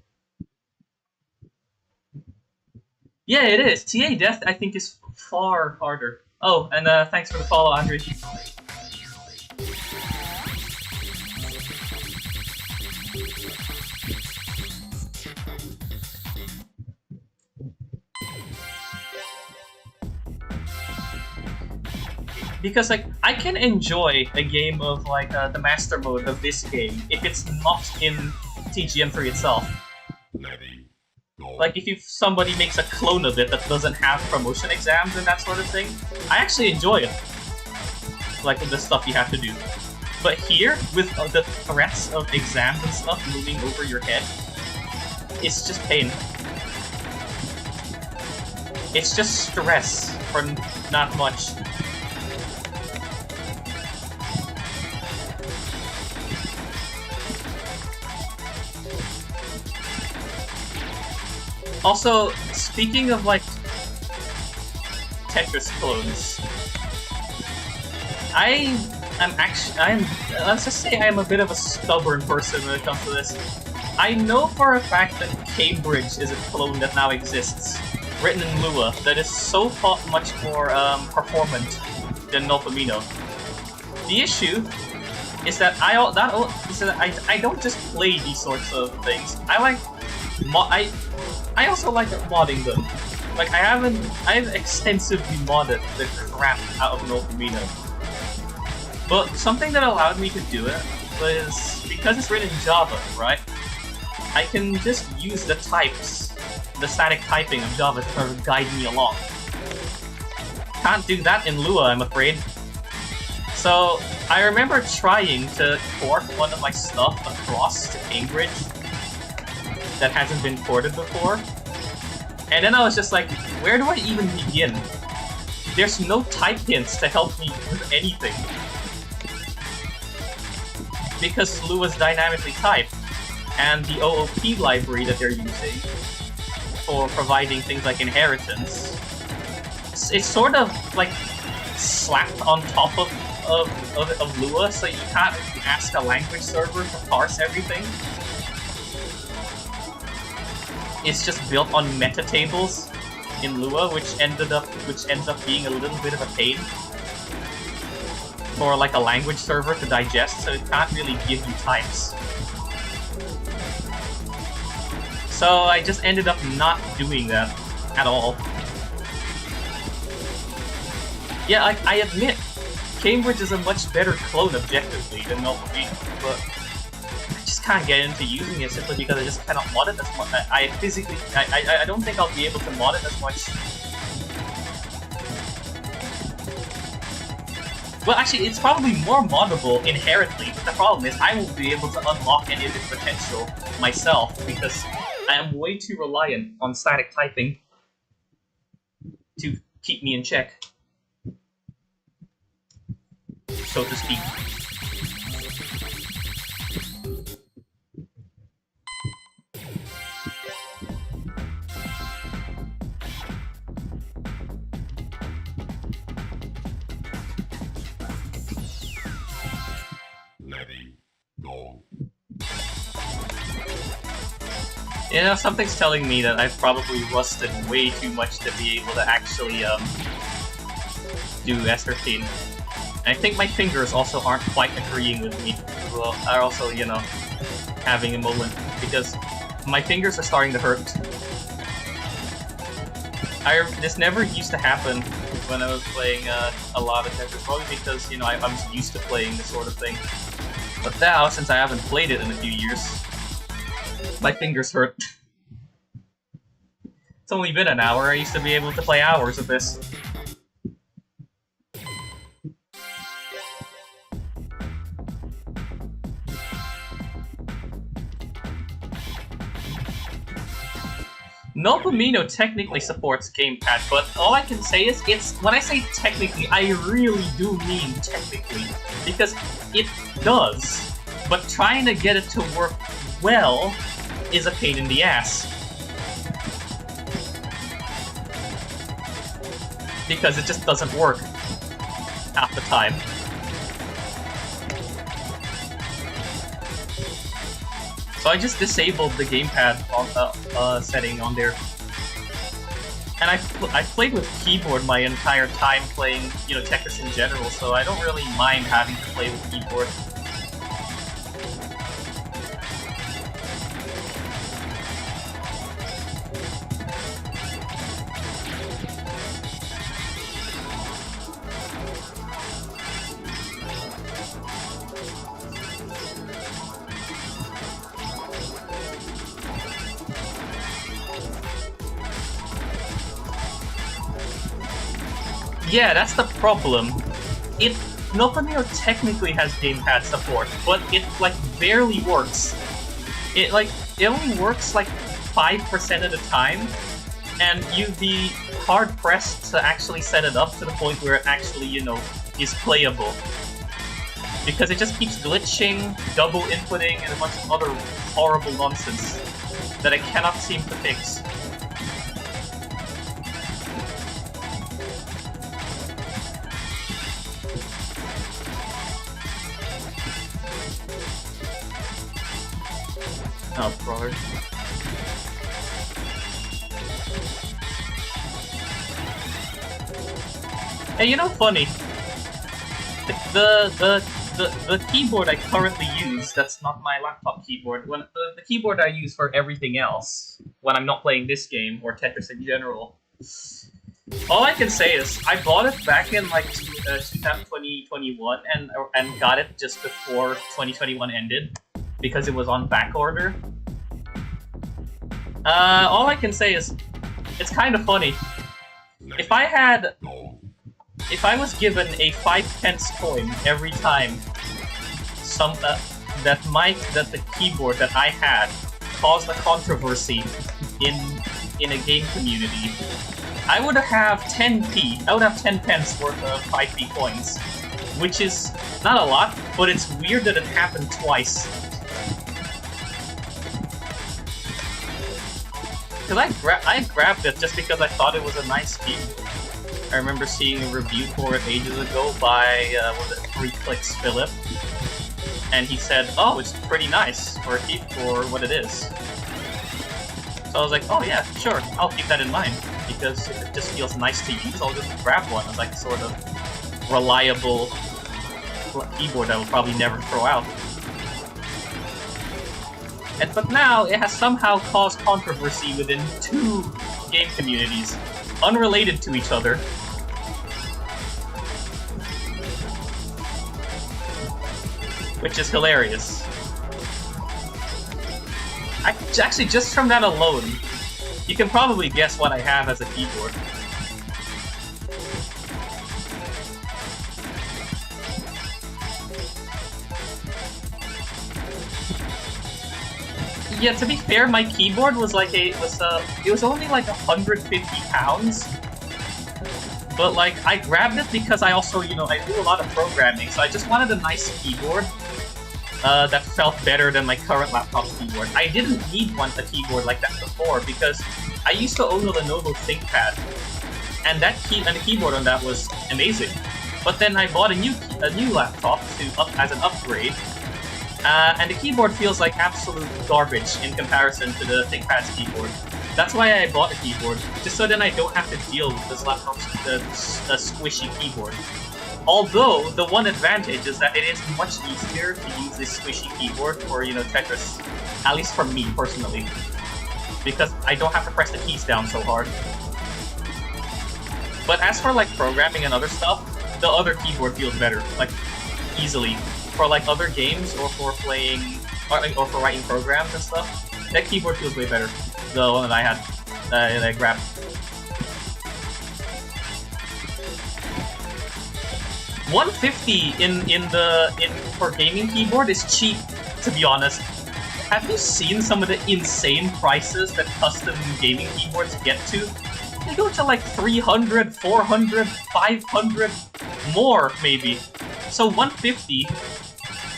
Yeah, it is. TA Death, I think, is far harder. Oh, and thanks for the follow, Andre. Because, like, I can enjoy a game of, like, the master mode of this game if it's not in TGM3 itself. Like, if somebody makes a clone of it that doesn't have promotion exams and that sort of thing, I actually enjoy it. Like, the stuff you have to do. But here, with the threats of exams and stuff moving over your head, it's just pain. It's just stress for not much. Also, speaking of, like, Tetris clones, let's just say I'm a bit of a stubborn person when it comes to this. I know for a fact that Cambridge is a clone that now exists, written in Lua, that is so much more performant than Nolfamino. The issue is that I don't just play these sorts of things. I also like modding them. Like, I've extensively modded the crap out of Nolfamino. But something that allowed me to do it was, because it's written in Java, right? I can just use the types, the static typing of Java to sort of guide me along. Can't do that in Lua, I'm afraid. So, I remember trying to port one of my stuff across to Cambridge that hasn't been ported before. And then I was just like, where do I even begin? There's no type hints to help me with anything. Because Lua's dynamically typed, and the OOP library that they're using for providing things like inheritance, it's sort of like slapped on top of Lua, so you can't ask a language server to parse everything. It's just built on meta tables in Lua, which ends up being a little bit of a pain for like a language server to digest, so it can't really give you types. So I just ended up not doing that at all. Yeah, I admit, Cambridge is a much better clone objectively than multistreaming, but I just can't get into using it simply because I just cannot mod it as much. I don't think I'll be able to mod it as much. Well, actually, it's probably more moddable inherently, but the problem is I won't be able to unlock any of its potential myself because I am way too reliant on static typing to keep me in check, so to speak. You know, something's telling me that I've probably rusted way too much to be able to actually do S13. And I think my fingers also aren't quite agreeing with me. Well, are also, you know, having a moment because my fingers are starting to hurt. This never used to happen when I was playing a lot of Tetris, probably because, you know, I'm used to playing this sort of thing. But now, since I haven't played it in a few years, my fingers hurt. It's only been an hour. I used to be able to play hours of this. Nopamino technically supports gamepad, but all I can say is when I say technically, I really do mean technically, because it does, but trying to get it to work well is a pain in the ass. Because it just doesn't work half the time. So I just disabled the gamepad setting on there. And I played with keyboard my entire time playing, you know, Tetris in general, so I don't really mind having to play with keyboard. Yeah, that's the problem. Nopamino technically has gamepad support, but it like barely works. It only works like 5% of the time, and you'd be hard pressed to actually set it up to the point where it actually, you know, is playable. Because it just keeps glitching, double inputting, and a bunch of other horrible nonsense that I cannot seem to fix. Oh, brother. Hey, you know, funny. The keyboard I currently use, that's not my laptop keyboard, when the keyboard I use for everything else, when I'm not playing this game, or Tetris in general, all I can say is, I bought it back in like 2021, and got it just before 2021 ended, because it was on back order. All I can say is, it's kind of funny. If I was given a 5-pence coin every time that the keyboard that I had caused a controversy in a game community, I would have 10p. I would have 10 pence worth of 5p coins, which is not a lot, but it's weird that it happened twice. Because I grabbed it just because I thought it was a nice keyboard. I remember seeing a review for it ages ago by, was it 3 Clicks Philip? And he said, oh, it's pretty nice for what it is. So I was like, oh yeah, sure, I'll keep that in mind. because if it just feels nice to use, I'll just grab one as like a sort of reliable keyboard I will probably never throw out. But now, it has somehow caused controversy within 2 game communities, unrelated to each other. Which is hilarious. Actually, just from that alone, you can probably guess what I have as a keyboard. Yeah, to be fair, my keyboard was like it was only like 150 pounds. But like, I grabbed it because I also, you know, I do a lot of programming, so I just wanted a nice keyboard that felt better than my current laptop's keyboard. I didn't need a keyboard like that before because I used to own a Lenovo ThinkPad, and the keyboard on that was amazing. But then I bought a new laptop as an upgrade. And the keyboard feels like absolute garbage in comparison to the ThinkPad's keyboard. That's why I bought a keyboard, just so then I don't have to deal with this laptop's squishy keyboard. Although, the one advantage is that it is much easier to use this squishy keyboard for, you know, Tetris. At least for me, personally. Because I don't have to press the keys down so hard. But as for, like, programming and other stuff, the other keyboard feels better, like, easily. For like other games, or for playing, or for writing programs and stuff, that keyboard feels way better. The one that I had, that I grabbed. $150 for gaming keyboard is cheap, to be honest. Have you seen some of the insane prices that custom gaming keyboards get to? They go to like 300, 400, 500, more maybe. So $150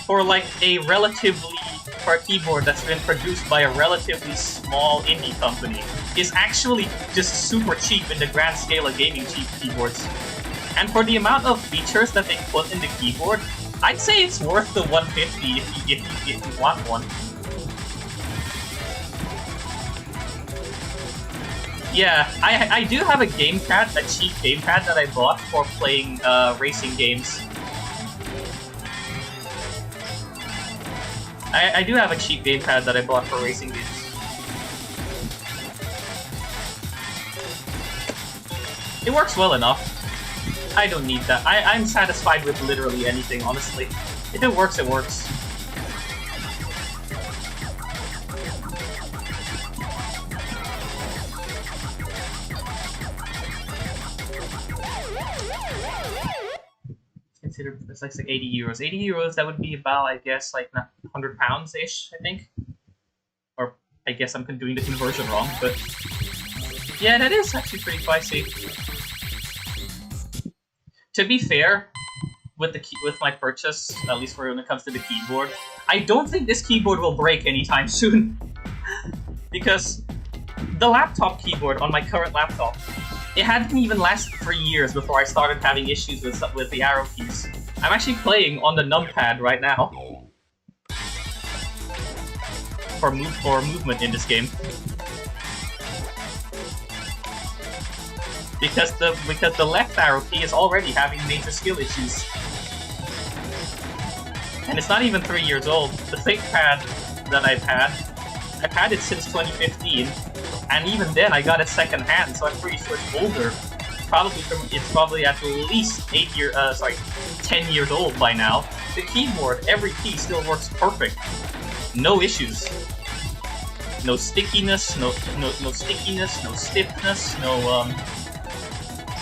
for like for a keyboard that's been produced by a relatively small indie company is actually just super cheap in the grand scale of gaming keyboards. And for the amount of features that they put in the keyboard, I'd say it's worth the $150 if you want one. Yeah, I do have a gamepad, a cheap gamepad that I bought for playing racing games. I do have a cheap gamepad that I bought for racing games. It works well enough. I don't need that. I'm satisfied with literally anything, honestly. If it works, it works. Consider it's like 80 euros. 80 euros, that would be about, I guess, like 100 pounds-ish, I think. Or I guess I'm doing the conversion wrong, but yeah, that is actually pretty pricey. To be fair, with my purchase, at least when it comes to the keyboard, I don't think this keyboard will break anytime soon. Because the laptop keyboard on my current laptop, it hadn't even lasted 3 years before I started having issues with the arrow keys. I'm actually playing on the numpad right now for movement in this game. Because the left arrow key is already having major skill issues. And it's not even 3 years old. The ThinkPad that I've had it since 2015. And even then, I got it second-hand, so I'm pretty sure it's older. It's probably at least 10 years old by now. The keyboard, every key still works perfect. No issues. No stickiness, no stickiness, no stiffness,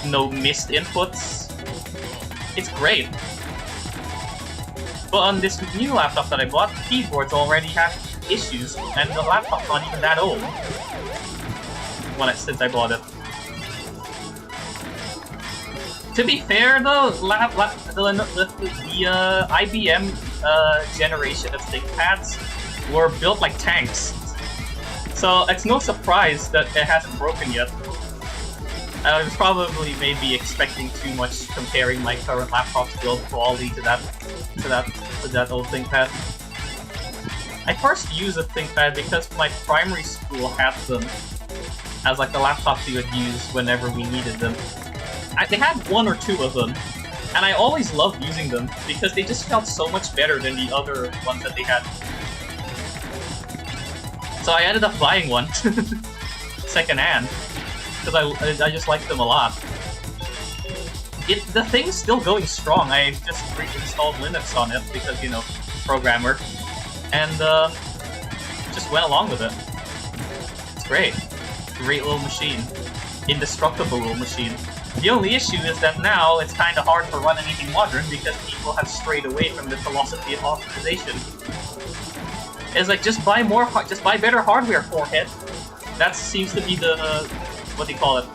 no missed inputs. It's great. But on this new laptop that I bought, the keyboards already have issues, and the laptop's not even that old. Since I bought it. To be fair, though, the IBM generation of ThinkPads were built like tanks, so it's no surprise that it hasn't broken yet. I was probably maybe expecting too much comparing my current laptop's build quality to that old ThinkPad. I first used a ThinkPad because my primary school had them. as like the laptops we would use whenever we needed them. They had one or two of them, and I always loved using them because they just felt so much better than the other ones that they had. So I ended up buying one, secondhand, because I just liked them a lot. The thing's still going strong. I just reinstalled Linux on it because, you know, programmer, and just went along with it. It's great. Great little machine. Indestructible little machine. The only issue is that now it's kind of hard to run anything modern because people have strayed away from the philosophy of optimization. It's like, just buy better hardware, forehead. That seems to be the, what do you call it?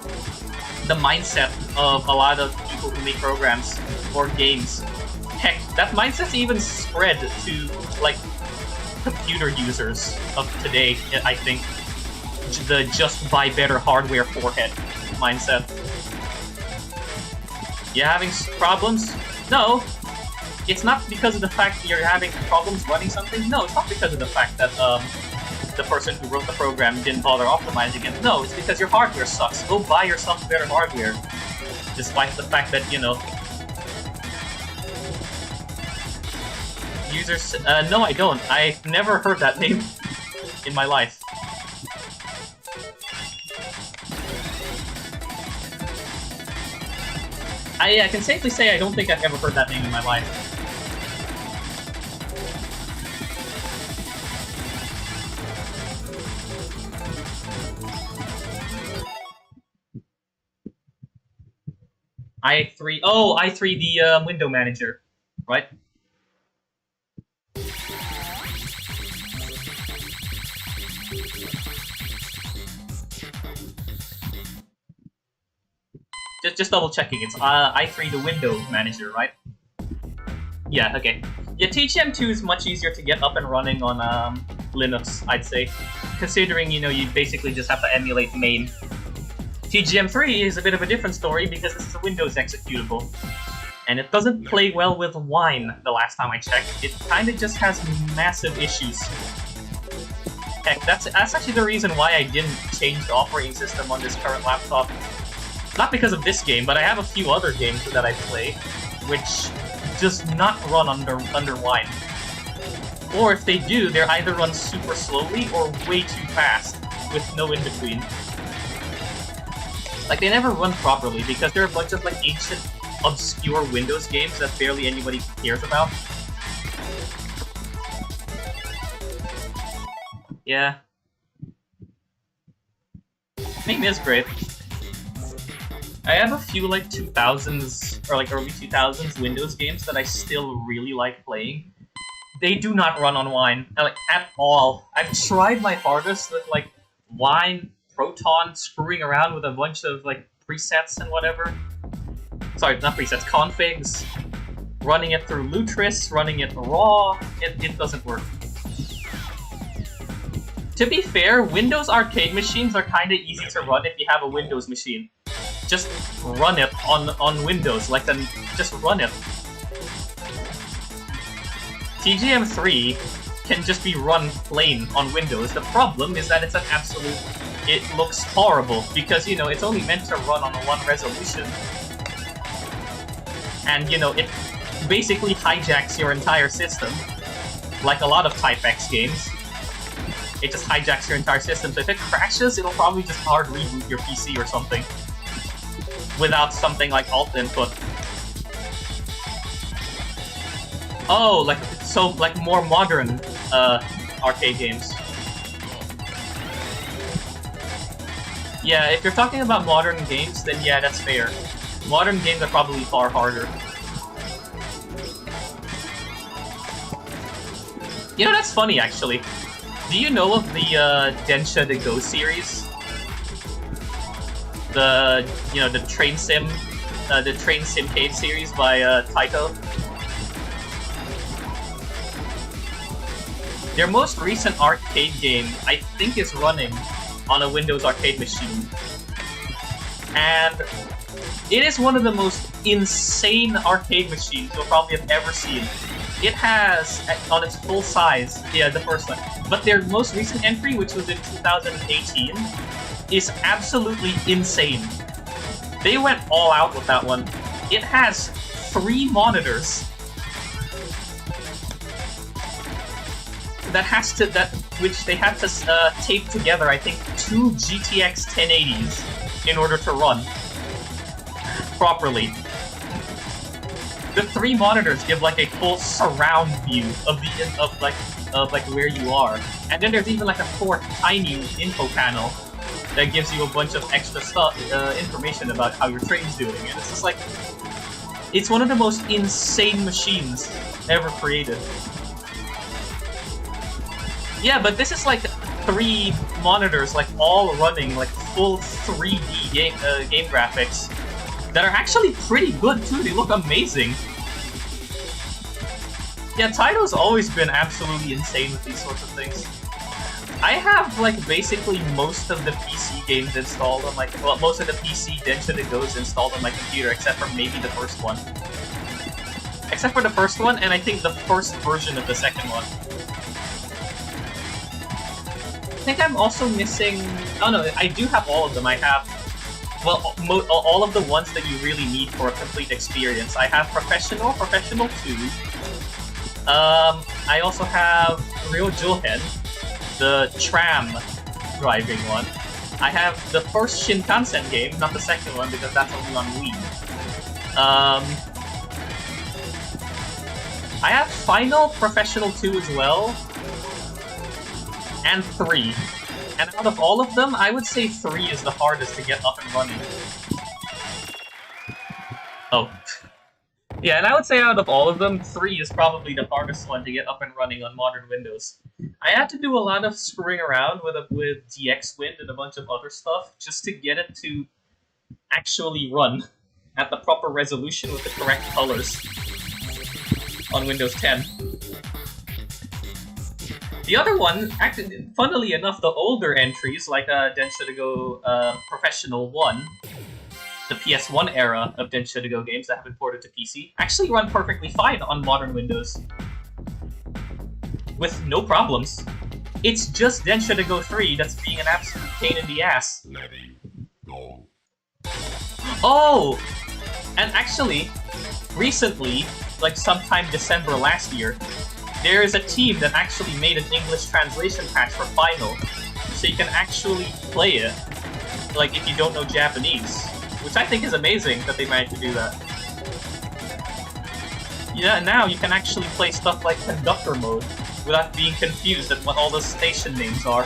The mindset of a lot of people who make programs or games. Heck, that mindset's even spread to, like, computer users of today, I think. The just buy better hardware forehead mindset. You having problems? No. It's not because of the fact that you're having problems running something. No, it's not because of the fact that the person who wrote the program didn't bother optimizing it. No, it's because your hardware sucks. Go buy yourself better hardware. Despite the fact that, you know... Users... no, I don't. I've never heard that name in my life. I can safely say I don't think I've ever heard that name in my life. i3... Oh, i3, the window manager, right? Just double checking, it's i3 the window manager, right? Yeah, okay. Yeah, TGM2 is much easier to get up and running on Linux, I'd say. Considering, you know, you basically just have to emulate main. TGM3 is a bit of a different story because this is a Windows executable. And it doesn't play well with Wine the last time I checked. It kinda just has massive issues. Heck, that's actually the reason why I didn't change the operating system on this current laptop. Not because of this game, but I have a few other games that I play, which just not run under Wine. Or if they do, they're either run super slowly or way too fast, with no in-between. Like, they never run properly, because they're a bunch of, like, ancient, obscure Windows games that barely anybody cares about. Yeah. MAME is great. I have a few, like, 2000s, or, like, early 2000s Windows games that I still really like playing. They do not run on Wine, like, at all. I've tried my hardest with, like, Wine, Proton, screwing around with a bunch of, like, presets and whatever. Sorry, not presets, configs. Running it through Lutris, running it raw, it doesn't work. To be fair, Windows arcade machines are kinda easy to run if you have a Windows machine. Just run it on Windows, like, then just run it. TGM3 can just be run plain on Windows. The problem is that it's an absolute... It looks horrible, because, you know, it's only meant to run on a 1 resolution. And, you know, it basically hijacks your entire system, like a lot of Type X games. It just hijacks your entire system, so if it crashes, it'll probably just hard reboot your PC or something. Without something like alt input. Oh, like, so, like, more modern, arcade games. Yeah, if you're talking about modern games, then yeah, that's fair. Modern games are probably far harder. You know, that's funny, actually. Do you know of the, Densha the Go series? The, you know, the Train Simcade series by, Taito? Their most recent arcade game, I think, is running on a Windows arcade machine. And it is one of the most insane arcade machines you'll probably have ever seen. It has, on its full size, yeah, the first one, but their most recent entry, which was in 2018, is absolutely insane. They went all out with that one. It has 3 monitors which they had to tape together, I think, 2 GTX 1080s in order to run properly. The 3 monitors give like a full surround view of where you are, and then there's even like a 4th tiny info panel that gives you a bunch of extra stuff, information about how your train's doing, and it's just like, it's one of the most insane machines ever created. Yeah, but this is like 3 monitors, like all running like full 3D game graphics that are actually pretty good too. They look amazing. Yeah, Taito's always been absolutely insane with these sorts of things. I have like basically most of the PC games installed on my, well, most of the PC Densha to Go's installed on my computer, except for maybe the first one. Except for the first one, and I think the first version of the second one. I think I'm also missing... Oh no, I do have all of them. I have, well, all of the ones that you really need for a complete experience. I have Professional, Professional 2. I also have Ryo Johen, the tram driving one. I have the first Shinkansen game, not the second one because that's only on Wii. I have Final Professional 2 as well, and 3. And out of all of them, I would say 3 is the hardest to get up and running. Oh. Yeah, and I would say out of all of them, 3 is probably the hardest one to get up and running on modern Windows. I had to do a lot of screwing around with DxWind and a bunch of other stuff just to get it to actually run at the proper resolution with the correct colors on Windows 10. The other one, actually, funnily enough, the older entries, like Densha to Go Professional 1, the PS1 era of Densha to Go games that have been ported to PC, actually run perfectly fine on modern Windows. With no problems. It's just Densha to Go 3 that's being an absolute pain in the ass. Let it go. Oh! And actually, recently, like sometime December last year, there is a team that actually made an English translation patch for Final, so you can actually play it, like if you don't know Japanese, which I think is amazing that they managed to do that. Yeah, now you can actually play stuff like Conductor Mode without being confused at what all the station names are,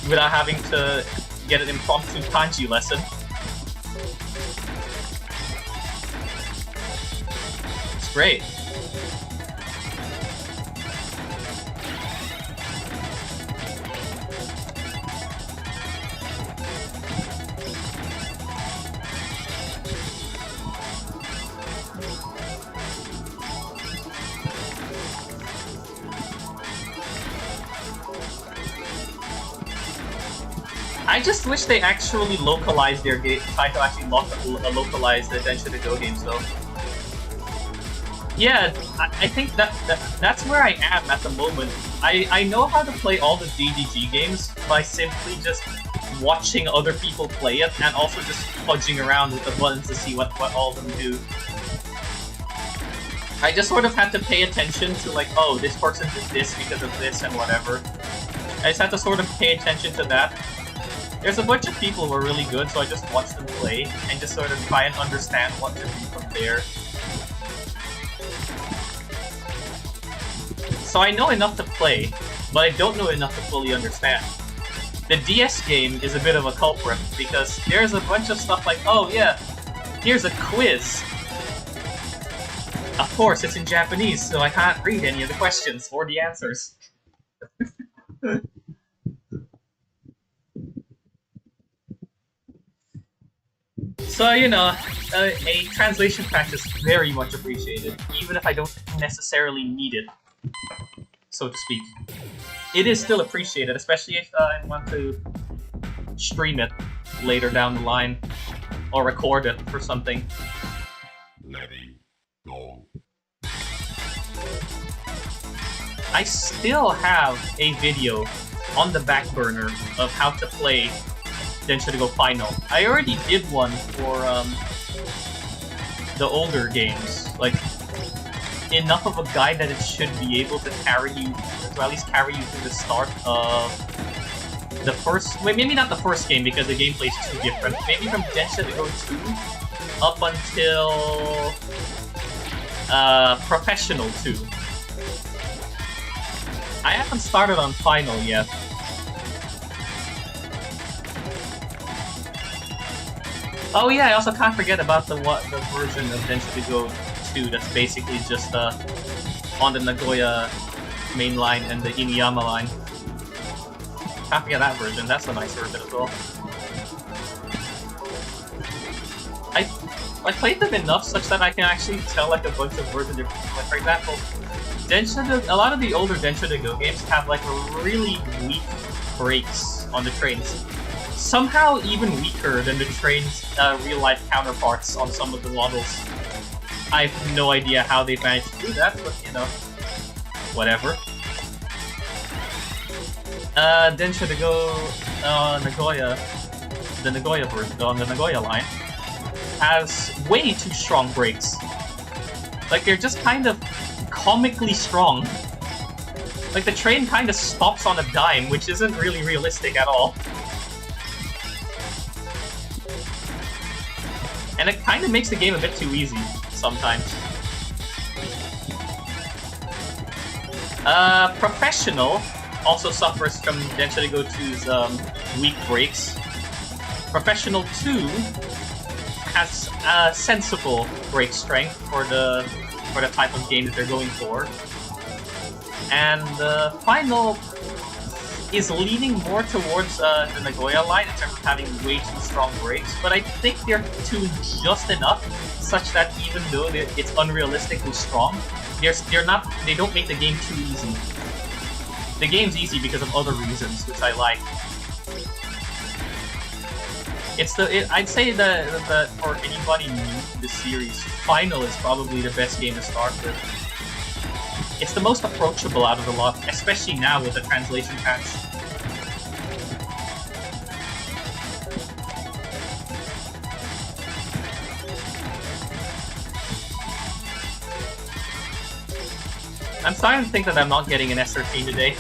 without having to get an impromptu kanji lesson. It's great. I just wish they actually localized their game, tried to actually localize the Densha to Go games though. Yeah, I think that's where I am at the moment. I know how to play all the DDG games by simply just watching other people play it and also just fudging around with the buttons to see what all of them do. I just sort of had to pay attention to like, oh, this person did this because of this and whatever. I just had to sort of pay attention to that. There's a bunch of people who are really good, so I just watch them play and just sort of try and understand what to do from there. So I know enough to play, but I don't know enough to fully understand. The DS game is a bit of a culprit, because there's a bunch of stuff like, oh yeah, here's a quiz. Of course, it's in Japanese, so I can't read any of the questions or the answers. So, you know, a translation patch is very much appreciated, even if I don't necessarily need it, so to speak. It is still appreciated, especially if I want to stream it later down the line, or record it for something. Let it go. I still have a video on the back burner of how to play Densha to Go Final. I already did one for the older games. Like, enough of a guide that it should be able to carry you, to at least carry you through the start of the first... Wait, maybe not the first game, because the gameplay is too different. Maybe from Densha to Go 2 up until... Professional 2. I haven't started on Final yet. Oh yeah, I also can't forget about the version of Densha to Go 2 that's basically just on the Nagoya main line and the Inuyama line. Can't forget that version, that's a nice version as well. I played them enough such that I can actually tell like a bunch of versions. Like for example, a lot of the older Densha to Go games have like really weak brakes on the trains. Somehow even weaker than the train's real-life counterparts on some of the models. I have no idea how they managed to do that, but you know, whatever. Densha to Go Nagoya, the Nagoya version on the Nagoya line, has way too strong brakes. Like, they're just kind of comically strong. Like, the train kind of stops on a dime, which isn't really realistic at all. And it kind of makes the game a bit too easy, sometimes. Professional also suffers from Densha to Go 2's weak brakes. Professional 2 has sensible brake strength for the type of game that they're going for. And Final is leaning more towards the Nagoya line in terms of having way too strong brakes, but I think they're tuned just enough such that even though it's unrealistically strong, they don't make the game too easy. The game's easy because of other reasons, which I like. I'd say that for anybody new to the series, Final is probably the best game to start with. It's the most approachable out of the lot, especially now with the translation patch. I'm starting to think that I'm not getting an S13 today.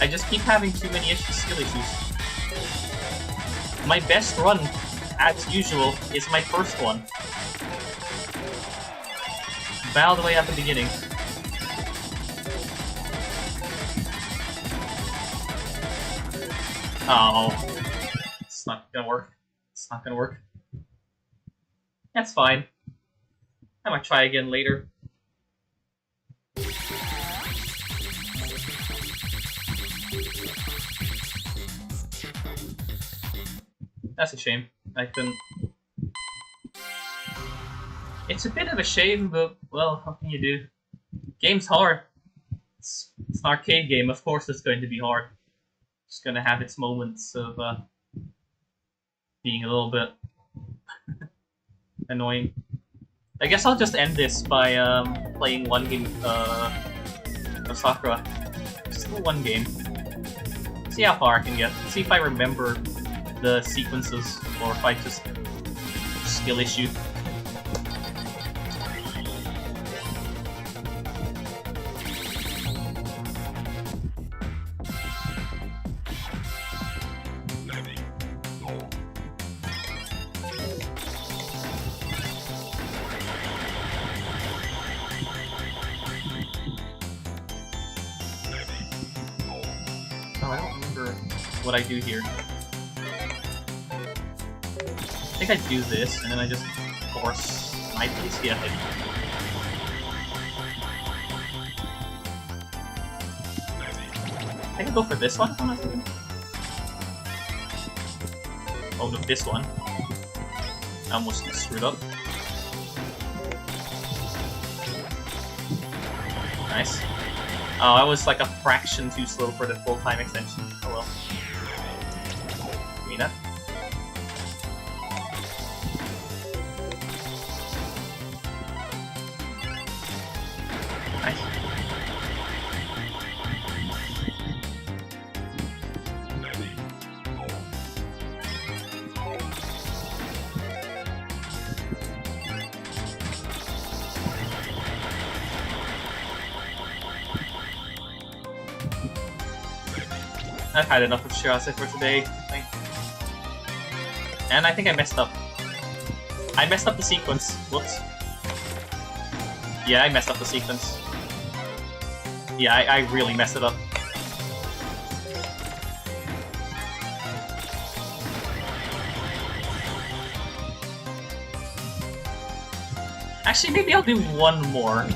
I just keep having too many skill issues. My best run, as usual, is my first one. Bow the way at the beginning. Oh. It's not gonna work. It's not gonna work. That's fine. I might try again later. That's a shame. I couldn't... It's a bit of a shame, but, well, what can you do? Game's hard. It's an arcade game, of course it's going to be hard. It's gonna have its moments of being a little bit annoying. I guess I'll just end this by playing one game of Sakura. Just one game. See how far I can get. See if I remember the sequences, or if I just skill issue. Oh, I don't remember what I do here. I think I do this, and then I just force my piece. Yeah, I can go for this one. Oh no, this one. I almost screwed up. Nice. Oh, I was like a fraction too slow for the full-time extension. Oh well. Give me that. Nice. I've had enough of Shirase for today, I think. And I think I messed up. I messed up the sequence. Whoops. Yeah, I messed up the sequence. Yeah, I really messed it up. Actually, maybe I'll do one more.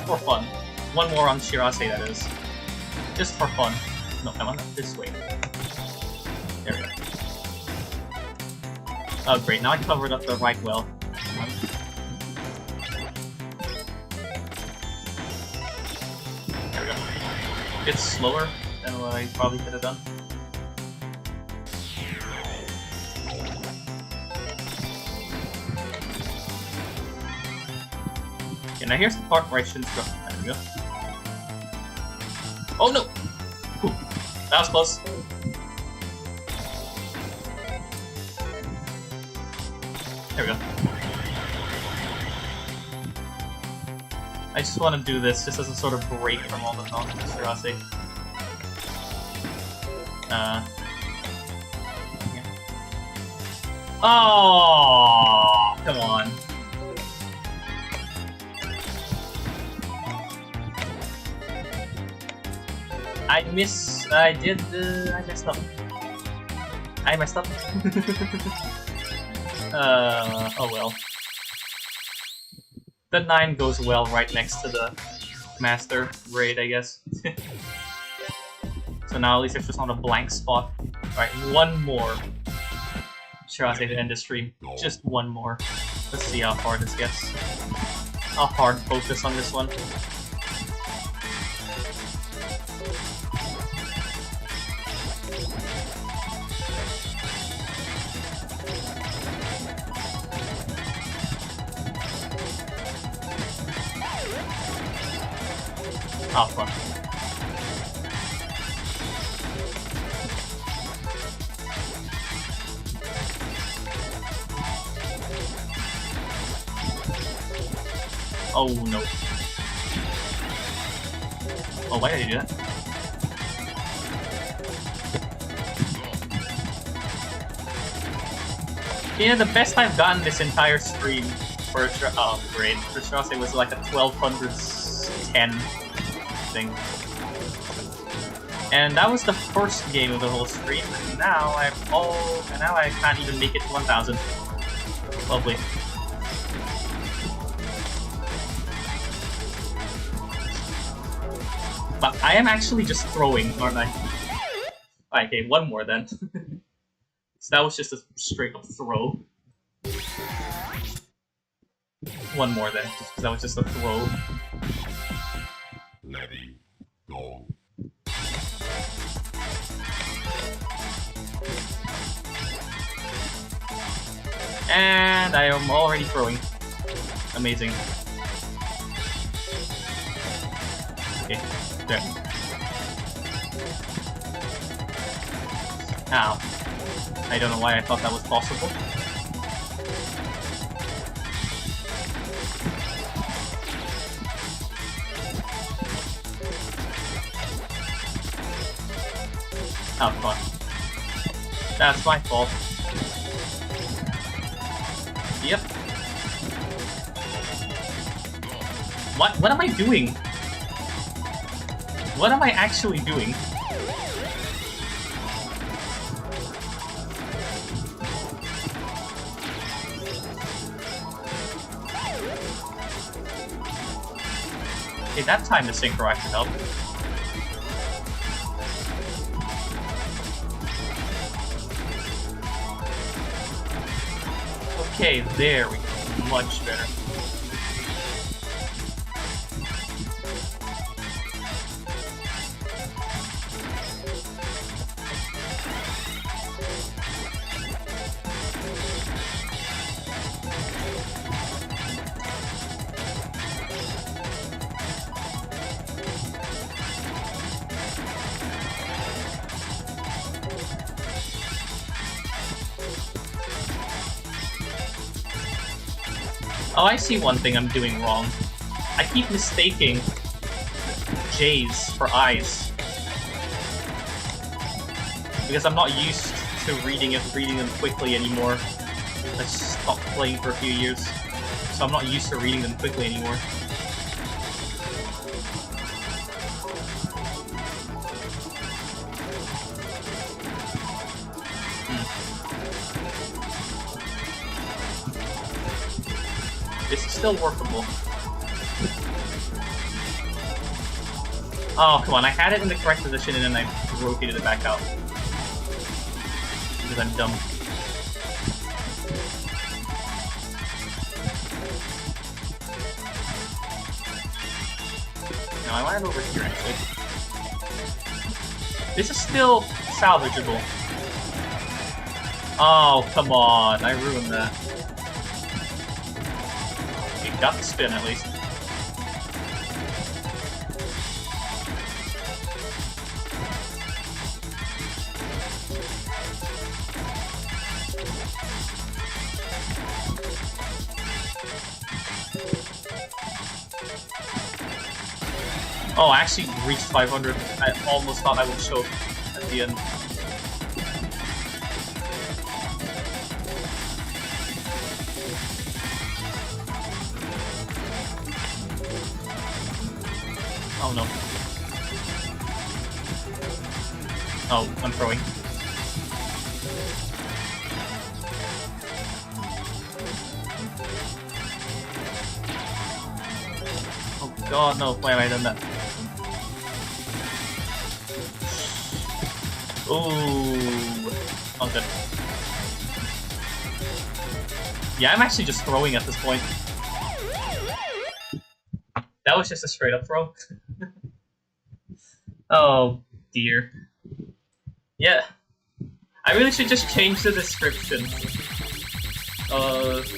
For fun. One more on Shirase, that is. Just for fun. No, I want that this way. There we go. Oh great, now I covered up the right well. There we go. It's slower than what I probably could have done. Okay, now here's the part where I shouldn't go. There we go. Oh no! Ooh, that was close. There we go. I just want to do this just as a sort of break from all the talk with Shirase. Yeah. Oh, come on. I messed up. I messed up. Oh well. The 9 goes well right next to the master raid, I guess. So now at least it's just on a blank spot. Alright, one more. Shirase to end the stream. Just one more. Let's see how hard this gets. I'll hard focus on this one. Oh, fuck. Oh, no. Oh, why did I do that? Yeah, the best I've gotten this entire stream for great. For Shirase was like a 1210 thing. And that was the first game of the whole stream, and now I can't even make it to 1000. Lovely. But I am actually just throwing, aren't I? Okay, one more then. So that was just a straight up throw. One more then, just because that was just a throw. Ready, go. And I am already throwing. Amazing. Okay, there. Ow. I don't know why I thought that was possible. Oh, fuck. That's my fault. Yep. What am I doing? What am I actually doing? Okay, that time the synchro actually helped. Okay, there we go. Much better. Oh, I see one thing I'm doing wrong. I keep mistaking J's for I's. because I'm not used to reading them quickly anymore. I stopped playing for a few years, so I'm not used to reading them quickly anymore. This is still workable. Oh, come on, I had it in the correct position and then I rotated it back out. Because I'm dumb. No, I wanted over here, actually. This is still salvageable. Oh, come on, I ruined that. You got the spin, at least. Oh, I actually reached 500. I almost thought I would choke at the end. Oh no. Oh, I'm throwing. Oh god, no. Why have I done that? Ooh. Oh, good. Yeah, I'm actually just throwing at this point. That was just a straight up throw. Oh, dear. Yeah. I really should just change the description.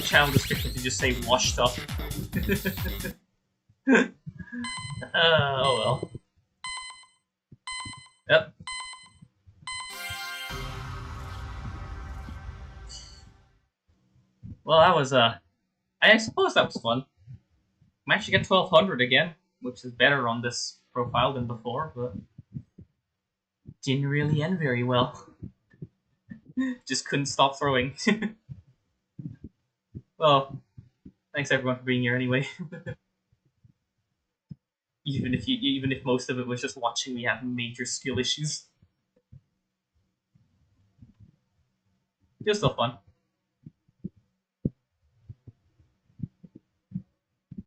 Channel description to just say washed up. Oh well. Yep. Well, that was, I suppose that was fun. I managed to get 1200 again, which is better on this profile than before, but didn't really end very well. Just couldn't stop throwing. Well, thanks everyone for being here anyway. even if most of it was just watching me have major skill issues. It was still fun.